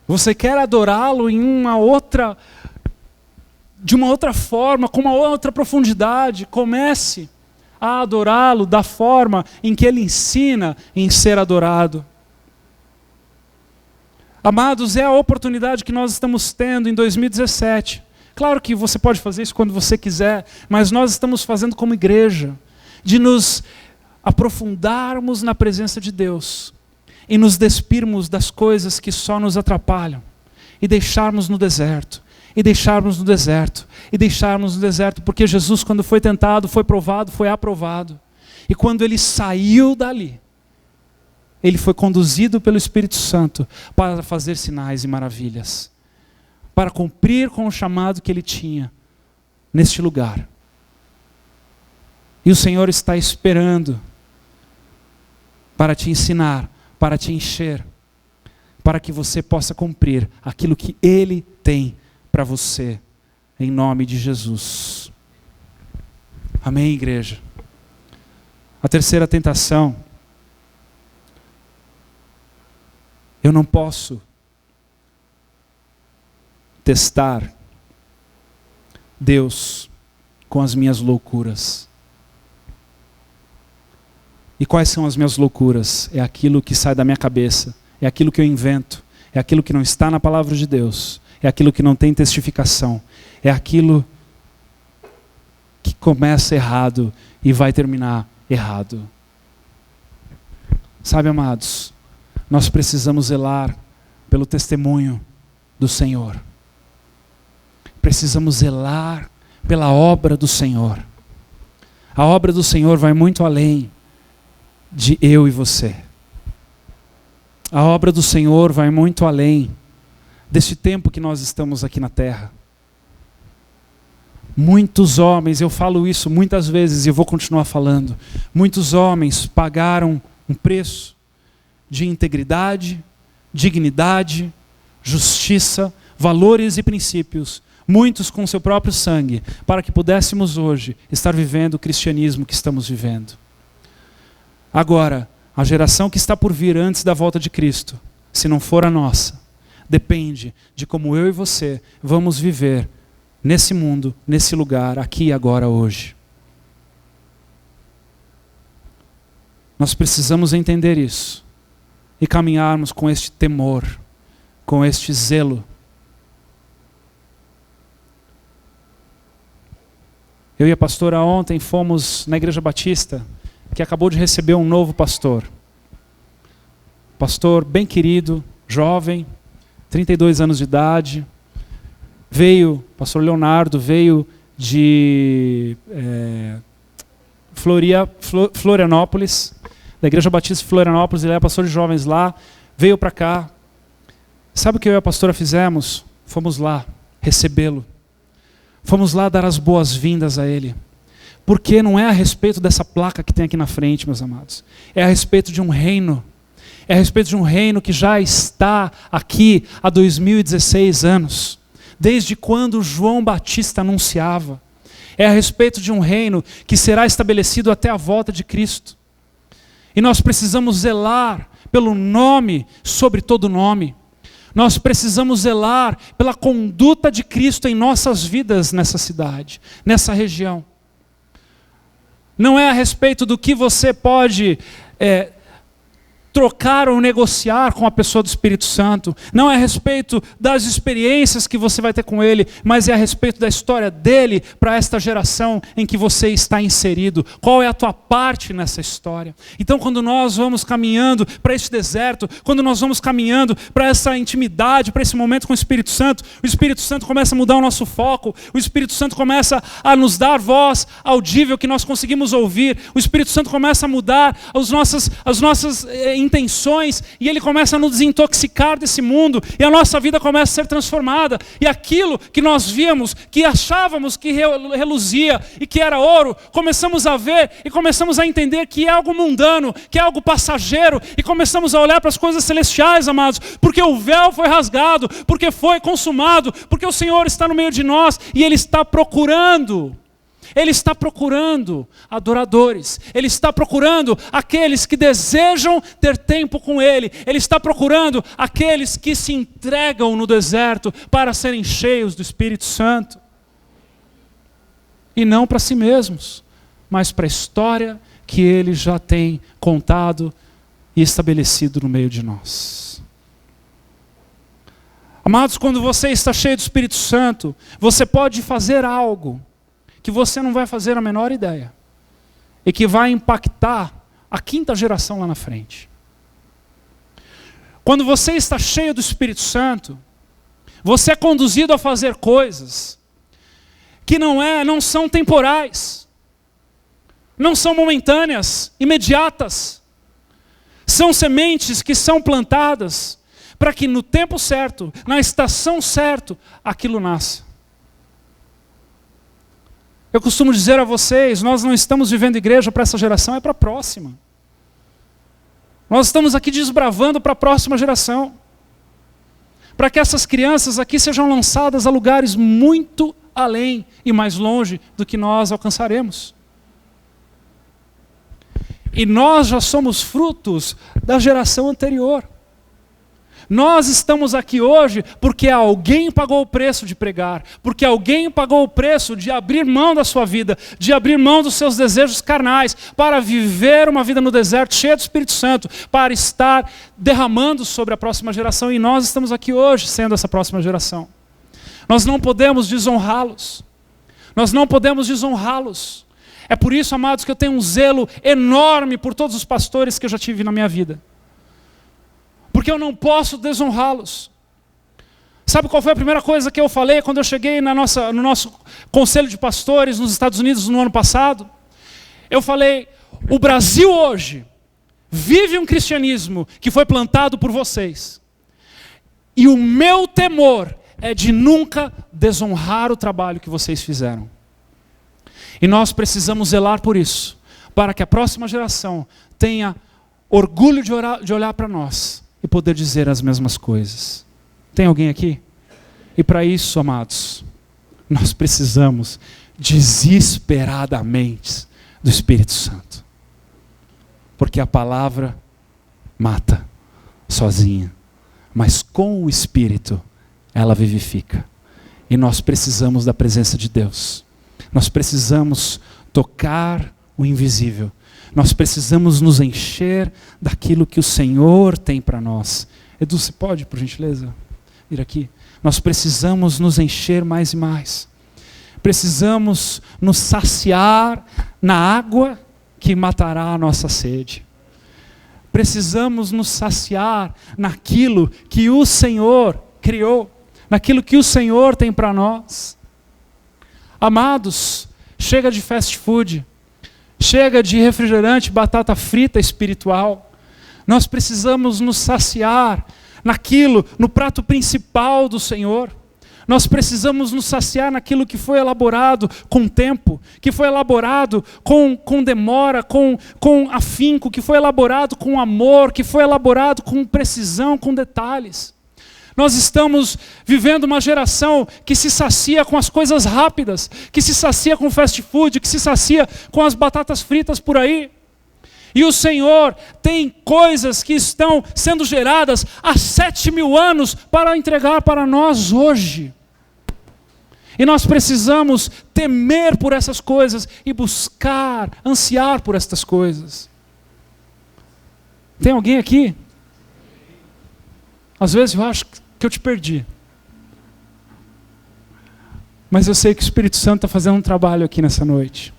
Você quer adorá-lo de uma outra forma, com uma outra profundidade, comece a adorá-lo da forma em que ele ensina em ser adorado. Amados, é a oportunidade que nós estamos tendo em 2017. Claro que você pode fazer isso quando você quiser, mas nós estamos fazendo como igreja, de nos aprofundarmos na presença de Deus e nos despirmos das coisas que só nos atrapalham e deixarmos no deserto. E deixarmos no deserto, e deixarmos no deserto, porque Jesus, quando foi tentado, foi provado, foi aprovado. E quando ele saiu dali, ele foi conduzido pelo Espírito Santo para fazer sinais e maravilhas, para cumprir com o chamado que ele tinha neste lugar. E o Senhor está esperando para te ensinar, para te encher, para que você possa cumprir aquilo que ele tem para você, em nome de Jesus. Amém, igreja? A terceira tentação. Eu não posso testar Deus com as minhas loucuras. E quais são as minhas loucuras? É aquilo que sai da minha cabeça, é aquilo que eu invento, é aquilo que não está na palavra de Deus. É aquilo que não tem testificação. É aquilo que começa errado e vai terminar errado. Sabe, amados, nós precisamos zelar pelo testemunho do Senhor. Precisamos zelar pela obra do Senhor. A obra do Senhor vai muito além de eu e você. A obra do Senhor vai muito além desse tempo que nós estamos aqui na terra. Muitos homens, eu falo isso muitas vezes e eu vou continuar falando, muitos homens pagaram um preço de integridade, dignidade, justiça, valores e princípios, muitos com seu próprio sangue, para que pudéssemos hoje estar vivendo o cristianismo que estamos vivendo. Agora, a geração que está por vir antes da volta de Cristo, se não for a nossa, depende de como eu e você vamos viver nesse mundo, nesse lugar, aqui e agora, hoje. Nós precisamos entender isso e caminharmos com este temor, com este zelo. Eu e a pastora ontem fomos na Igreja Batista, que acabou de receber um novo pastor. Pastor bem querido, jovem, 32 anos de idade, pastor Leonardo veio de Florianópolis, da Igreja Batista de Florianópolis, ele é pastor de jovens lá, veio para cá. Sabe o que eu e a pastora fizemos? Fomos lá recebê-lo, fomos lá dar as boas-vindas a ele, porque não é a respeito dessa placa que tem aqui na frente, meus amados, é a respeito de um reino. É a respeito de um reino que já está aqui há 2016 anos. Desde quando João Batista anunciava. É a respeito de um reino que será estabelecido até a volta de Cristo. E nós precisamos zelar pelo nome sobre todo nome. Nós precisamos zelar pela conduta de Cristo em nossas vidas nessa cidade, nessa região. Não é a respeito do que você pode trocar ou negociar com a pessoa do Espírito Santo. Não é a respeito das experiências que você vai ter com Ele, mas é a respeito da história dele para esta geração em que você está inserido. Qual é a tua parte nessa história? Então, quando nós vamos caminhando para este deserto, quando nós vamos caminhando para essa intimidade, para esse momento com o Espírito Santo começa a mudar o nosso foco, o Espírito Santo começa a nos dar voz audível que nós conseguimos ouvir, o Espírito Santo começa a mudar as nossas intenções, e ele começa a nos desintoxicar desse mundo, e a nossa vida começa a ser transformada, e aquilo que nós víamos, que achávamos que reluzia e que era ouro, começamos a ver e começamos a entender que é algo mundano, que é algo passageiro, e começamos a olhar para as coisas celestiais, amados, porque o véu foi rasgado, porque foi consumado, porque o Senhor está no meio de nós, e Ele está procurando adoradores, Ele está procurando aqueles que desejam ter tempo com Ele, Ele está procurando aqueles que se entregam no deserto para serem cheios do Espírito Santo. E não para si mesmos, mas para a história que Ele já tem contado e estabelecido no meio de nós. Amados, quando você está cheio do Espírito Santo, você pode fazer algo que você não vai fazer a menor ideia, e que vai impactar a 5ª geração lá na frente. Quando você está cheio do Espírito Santo, você é conduzido a fazer coisas que não são temporais, não são momentâneas, imediatas. São sementes que são plantadas para que no tempo certo, na estação certa, aquilo nasça. Eu costumo dizer a vocês, nós não estamos vivendo igreja para essa geração, é para a próxima. Nós estamos aqui desbravando para a próxima geração. Para que essas crianças aqui sejam lançadas a lugares muito além e mais longe do que nós alcançaremos. E nós já somos frutos da geração anterior. Nós estamos aqui hoje porque alguém pagou o preço de pregar, porque alguém pagou o preço de abrir mão da sua vida, de abrir mão dos seus desejos carnais, para viver uma vida no deserto cheia do Espírito Santo, para estar derramando sobre a próxima geração, e nós estamos aqui hoje sendo essa próxima geração. Nós não podemos desonrá-los. Nós não podemos desonrá-los. É por isso, amados, que eu tenho um zelo enorme por todos os pastores que eu já tive na minha vida. Porque eu não posso desonrá-los. Sabe qual foi a primeira coisa que eu falei quando eu cheguei no nosso conselho de pastores nos Estados Unidos no ano passado? Eu falei, o Brasil hoje vive um cristianismo que foi plantado por vocês. E o meu temor é de nunca desonrar o trabalho que vocês fizeram. E nós precisamos zelar por isso, para que a próxima geração tenha orgulho de olhar para nós e poder dizer as mesmas coisas. Tem alguém aqui? E para isso, amados, nós precisamos desesperadamente do Espírito Santo. Porque a palavra mata sozinha, mas com o Espírito ela vivifica. E nós precisamos da presença de Deus. Nós precisamos tocar o invisível. Nós precisamos nos encher daquilo que o Senhor tem para nós. Edu, você pode, por gentileza, vir aqui? Nós precisamos nos encher mais e mais. Precisamos nos saciar na água que matará a nossa sede. Precisamos nos saciar naquilo que o Senhor criou, naquilo que o Senhor tem para nós. Amados, chega de fast food. Chega de refrigerante, batata frita espiritual. Nós precisamos nos saciar naquilo, no prato principal do Senhor. Nós precisamos nos saciar naquilo que foi elaborado com tempo, que foi elaborado com demora, com afinco, que foi elaborado com amor, que foi elaborado com precisão, com detalhes. Nós estamos vivendo uma geração que se sacia com as coisas rápidas, que se sacia com fast food, que se sacia com as batatas fritas por aí. E o Senhor tem coisas que estão sendo geradas há 7.000 anos para entregar para nós hoje. E nós precisamos temer por essas coisas e buscar, ansiar por estas coisas. Tem alguém aqui? Às vezes eu acho que eu te perdi. Mas eu sei que o Espírito Santo está fazendo um trabalho aqui nessa noite.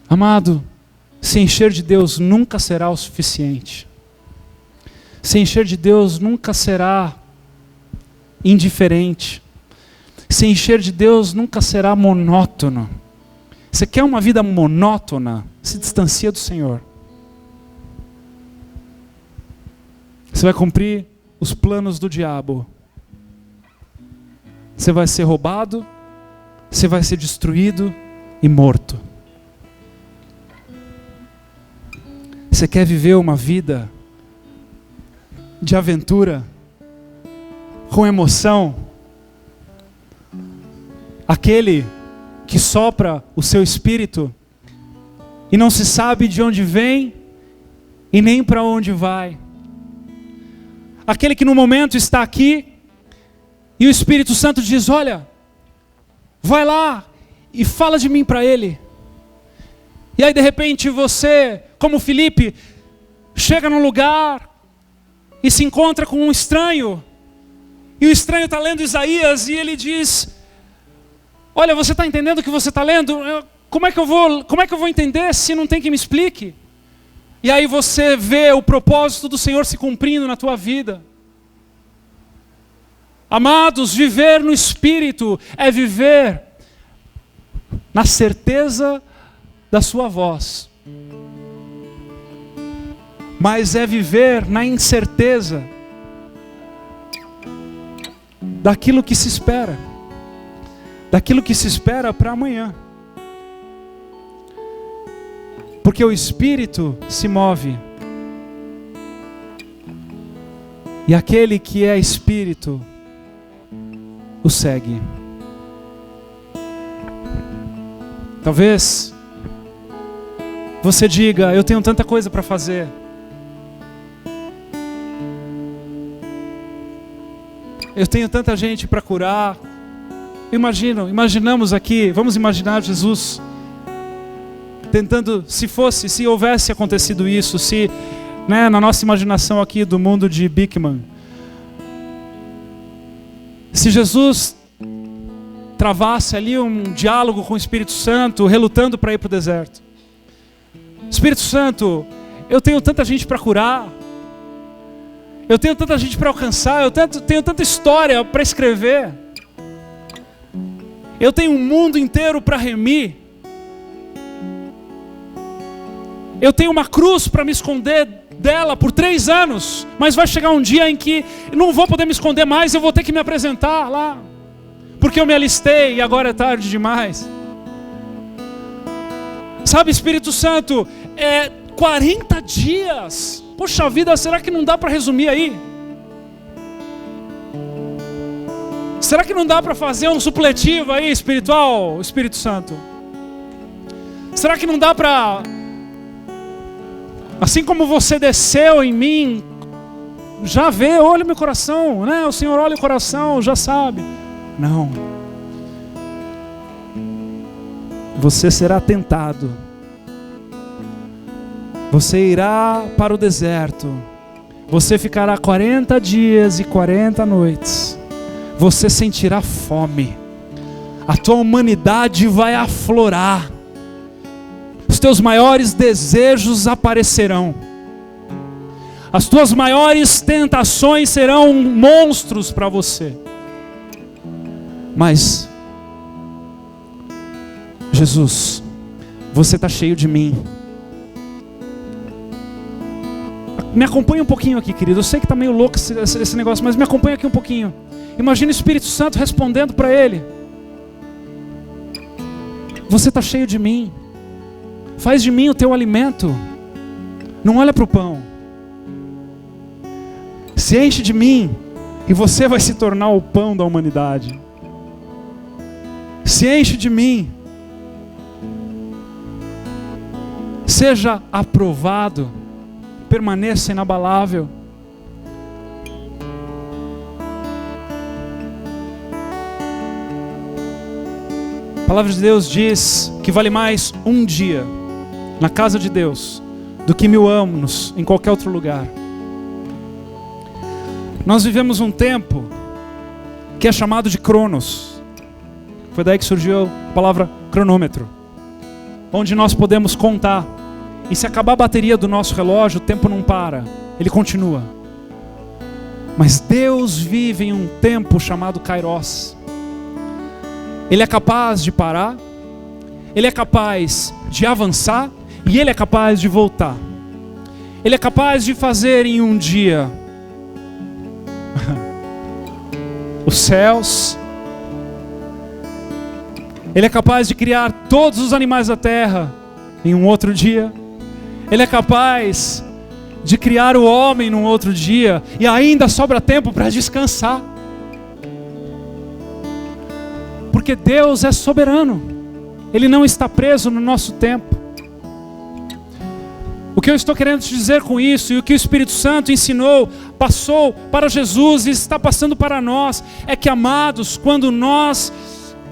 Amado, se encher de Deus nunca será o suficiente. Se encher de Deus nunca será indiferente. Se encher de Deus nunca será monótono. Você quer uma vida monótona? Se distancia do Senhor. Você vai cumprir os planos do diabo. Você vai ser roubado, você vai ser destruído e morto. Você quer viver uma vida de aventura, com emoção? Aquele que sopra o seu espírito e não se sabe de onde vem e nem para onde vai. Aquele que no momento está aqui e o Espírito Santo diz: olha, vai lá e fala de mim para ele. E aí de repente você, como Filipe, chega num lugar e se encontra com um estranho. E o estranho está lendo Isaías e ele diz: olha, você está entendendo o que você está lendo? Como é que eu vou entender se não tem quem me explique? E aí você vê o propósito do Senhor se cumprindo na tua vida. Amados, viver no Espírito é viver na certeza da sua voz. Mas é viver na incerteza daquilo que se espera. Daquilo que se espera para amanhã. Porque o Espírito se move. E aquele que é Espírito o segue. Talvez você diga: eu tenho tanta coisa para fazer. Eu tenho tanta gente para curar. Imaginamos aqui, vamos imaginar Jesus tentando, se houvesse acontecido isso, se, né, na nossa imaginação aqui do mundo de Bickman, se Jesus travasse ali um diálogo com o Espírito Santo, relutando para ir para o deserto. Espírito Santo, eu tenho tanta gente para curar, eu tenho tanta gente para alcançar, eu tenho tanta história para escrever, eu tenho um mundo inteiro para remir, eu tenho uma cruz para me esconder dela por 3 anos, mas vai chegar um dia em que eu não vou poder me esconder mais, eu vou ter que me apresentar lá, porque eu me alistei e agora é tarde demais. Sabe, Espírito Santo, 40 dias, poxa vida, será que não dá para resumir aí? Será que não dá para fazer um supletivo aí espiritual, Espírito Santo? Será que não dá para, assim como você desceu em mim, já vê, olha o meu coração, né? O Senhor olha o coração, já sabe. Não. Você será tentado. Você irá para o deserto. Você ficará 40 dias e 40 noites. Você sentirá fome. A tua humanidade vai aflorar. Os teus maiores desejos aparecerão. As tuas maiores tentações serão monstros para você. Mas, Jesus, você está cheio de mim. Me acompanha um pouquinho aqui, querido. Eu sei que está meio louco esse negócio, mas me acompanha aqui um pouquinho. Imagina o Espírito Santo respondendo para ele: você está cheio de mim. Faz de mim o teu alimento. Não olha para o pão. Se enche de mim e você vai se tornar o pão da humanidade. Se enche de mim. Seja aprovado. Permaneça inabalável. A palavra de Deus diz que vale mais um dia na casa de Deus do que 1000 anos em qualquer outro lugar. Nós vivemos um tempo que é chamado de Cronos. Foi daí que surgiu a palavra cronômetro, onde nós podemos contar. E se acabar a bateria do nosso relógio, o tempo não para, ele continua. Mas Deus vive em um tempo chamado Kairos. Ele é capaz de parar, Ele é capaz de avançar e Ele é capaz de voltar. Ele é capaz de fazer em um dia os céus. Ele é capaz de criar todos os animais da terra em um outro dia. Ele é capaz de criar o homem num outro dia. E ainda sobra tempo para descansar. Porque Deus é soberano. Ele não está preso no nosso tempo. O que eu estou querendo te dizer com isso, e o que o Espírito Santo ensinou, passou para Jesus e está passando para nós, é que, amados, quando nós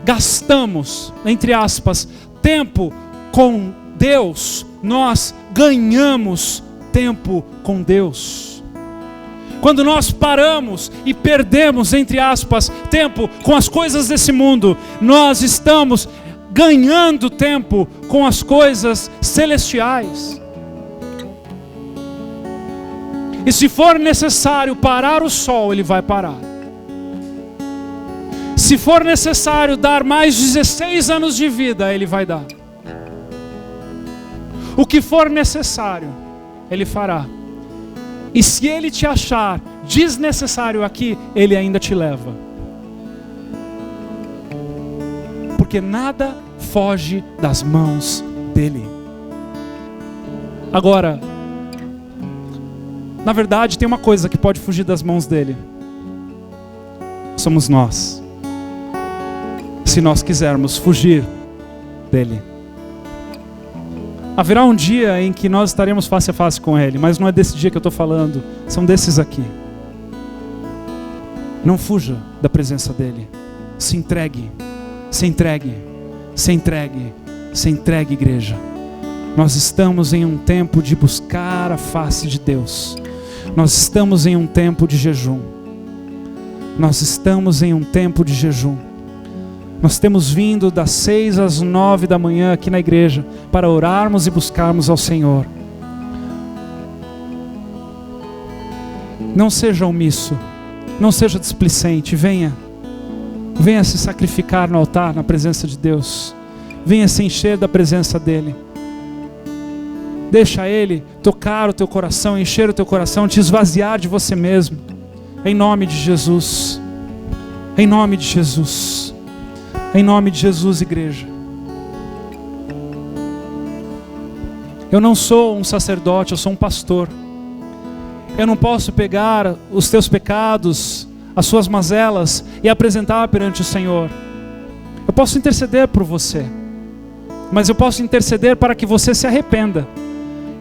gastamos, entre aspas, tempo com Deus, nós ganhamos tempo com Deus. Quando nós paramos e perdemos, entre aspas, tempo com as coisas desse mundo, nós estamos ganhando tempo com as coisas celestiais. E se for necessário parar o sol, ele vai parar. Se for necessário dar mais 16 anos de vida, ele vai dar. O que for necessário, ele fará. E se ele te achar desnecessário aqui, ele ainda te leva. Porque nada foge das mãos dele. Agora, na verdade, tem uma coisa que pode fugir das mãos dele. Somos nós. Se nós quisermos fugir dele. Haverá um dia em que nós estaremos face a face com ele, mas não é desse dia que eu estou falando, são desses aqui. Não fuja da presença dele. Se entregue, se entregue, se entregue, se entregue, igreja. Nós estamos em um tempo de buscar a face de Deus. Nós estamos em um tempo de jejum. Nós estamos em um tempo de jejum. Nós temos vindo das 6 às 9 da manhã aqui na igreja para orarmos e buscarmos ao Senhor. Não seja omisso, não seja displicente, venha se sacrificar no altar, na presença de Deus. Venha se encher da presença dEle. Deixa Ele tocar o teu coração, encher o teu coração, te esvaziar de você mesmo. Em nome de Jesus. Em nome de Jesus. Em nome de Jesus, igreja. Eu não sou um sacerdote, eu sou um pastor. Eu não posso pegar os teus pecados, as suas mazelas e apresentar perante o Senhor. Eu posso interceder por você, mas eu posso interceder para que você se arrependa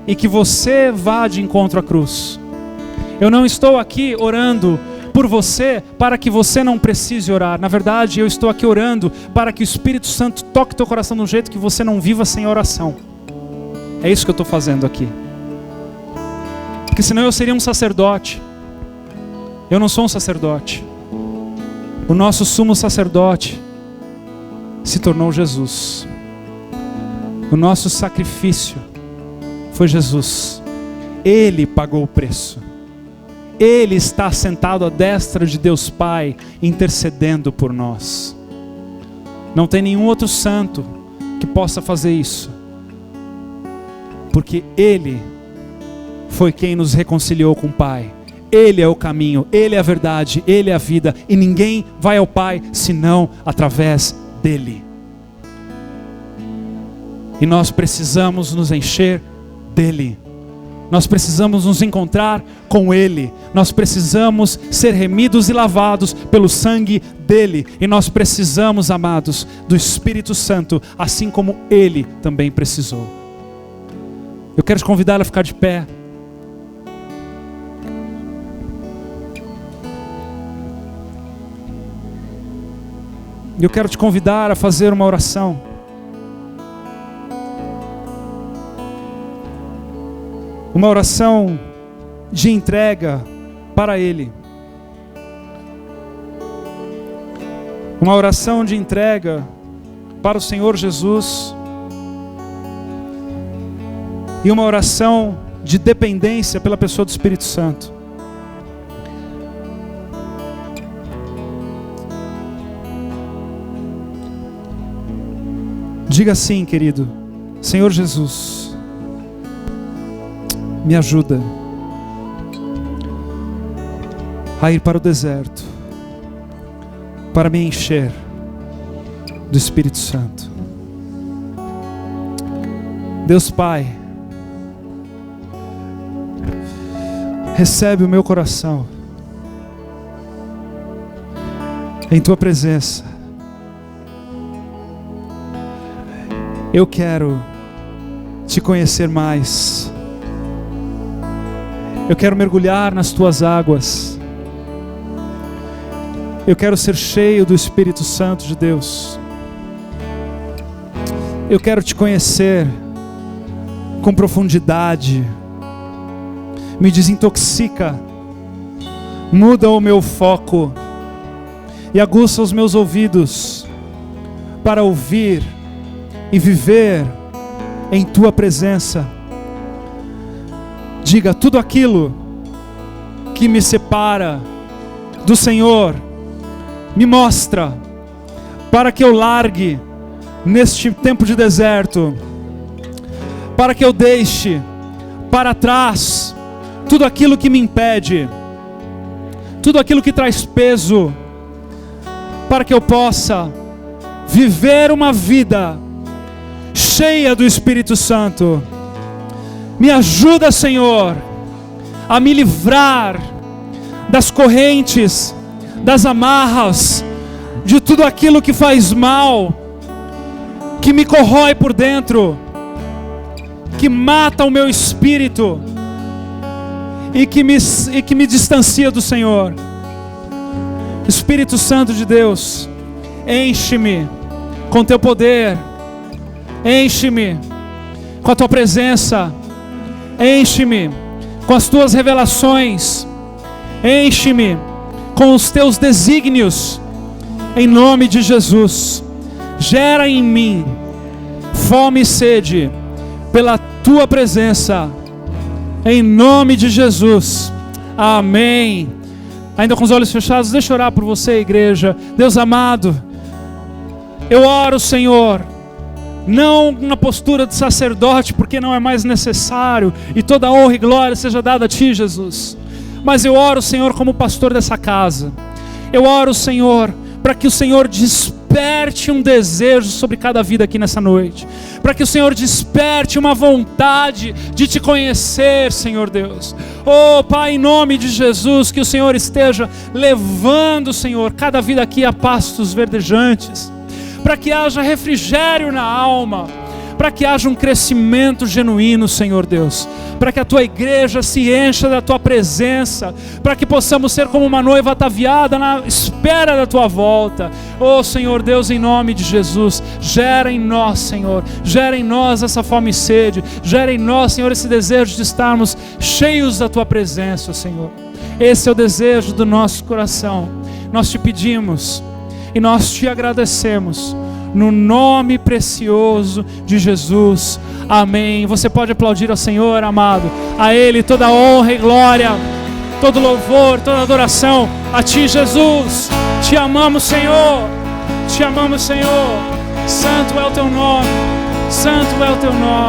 e que você vá de encontro à cruz. Eu não estou aqui orando por você para que você não precise orar. Na verdade, eu estou aqui orando para que o Espírito Santo toque teu coração de um jeito que você não viva sem oração. É isso que eu estou fazendo aqui. Porque senão eu seria um sacerdote. Eu não sou um sacerdote. O nosso sumo sacerdote se tornou Jesus. O nosso sacrifício foi Jesus. Ele pagou o preço. Ele está sentado à destra de Deus Pai, intercedendo por nós. Não tem nenhum outro santo que possa fazer isso. Porque Ele foi quem nos reconciliou com o Pai. Ele é o caminho, Ele é a verdade, Ele é a vida. E ninguém vai ao Pai senão através dEle. E nós precisamos nos encher dEle. Nós precisamos nos encontrar com Ele. Nós precisamos ser remidos e lavados pelo sangue dEle. E nós precisamos, amados, do Espírito Santo, assim como Ele também precisou. Eu quero te convidar a ficar de pé. Eu quero te convidar a fazer uma oração. uma oração de entrega para Ele, uma oração de entrega para o Senhor Jesus, e uma oração de dependência pela pessoa do Espírito Santo. Diga assim, querido: Senhor Jesus, me ajuda a ir para o deserto, para me encher do Espírito Santo. Deus Pai, recebe o meu coração em Tua presença. Eu quero Te conhecer mais. Eu quero mergulhar nas Tuas águas. Eu quero ser cheio do Espírito Santo de Deus. Eu quero Te conhecer com profundidade. Me desintoxica, muda o meu foco e aguça os meus ouvidos para ouvir e viver em Tua presença. Diga: tudo aquilo que me separa do Senhor, me mostra, para que eu largue neste tempo de deserto, para que eu deixe para trás tudo aquilo que me impede, tudo aquilo que traz peso, para que eu possa viver uma vida cheia do Espírito Santo. Me ajuda, Senhor, a me livrar das correntes, das amarras, de tudo aquilo que faz mal, que me corrói por dentro, que mata o meu espírito e que me distancia do Senhor. Espírito Santo de Deus, enche-me com Teu poder, enche-me com a Tua presença, enche-me com as Tuas revelações, enche-me com os Teus desígnios, em nome de Jesus. Gera em mim fome e sede pela Tua presença, em nome de Jesus, amém. Ainda com os olhos fechados, deixa eu orar por você, igreja. Deus amado, eu oro, Senhor, não na postura de sacerdote, porque não é mais necessário, e toda a honra e glória seja dada a Ti, Jesus. Mas eu oro, Senhor, como pastor dessa casa. Eu oro, Senhor, para que o Senhor desperte um desejo sobre cada vida aqui nessa noite, para que o Senhor desperte uma vontade de Te conhecer, Senhor Deus. Oh Pai, em nome de Jesus, que o Senhor esteja levando, Senhor, cada vida aqui a pastos verdejantes, para que haja refrigério na alma, para que haja um crescimento genuíno, Senhor Deus, para que a Tua igreja se encha da Tua presença, para que possamos ser como uma noiva ataviada na espera da Tua volta. Oh Senhor Deus, em nome de Jesus, gera em nós, Senhor, gera em nós essa fome e sede, gera em nós, Senhor, esse desejo de estarmos cheios da Tua presença, Senhor. Esse é o desejo do nosso coração. Nós Te pedimos e nós Te agradecemos, no nome precioso de Jesus, amém. Você pode aplaudir ao Senhor, amado. A Ele toda honra e glória, todo louvor, toda adoração a Ti, Jesus. Te amamos, Senhor, Te amamos, Senhor. Santo é o Teu nome, santo é o Teu nome.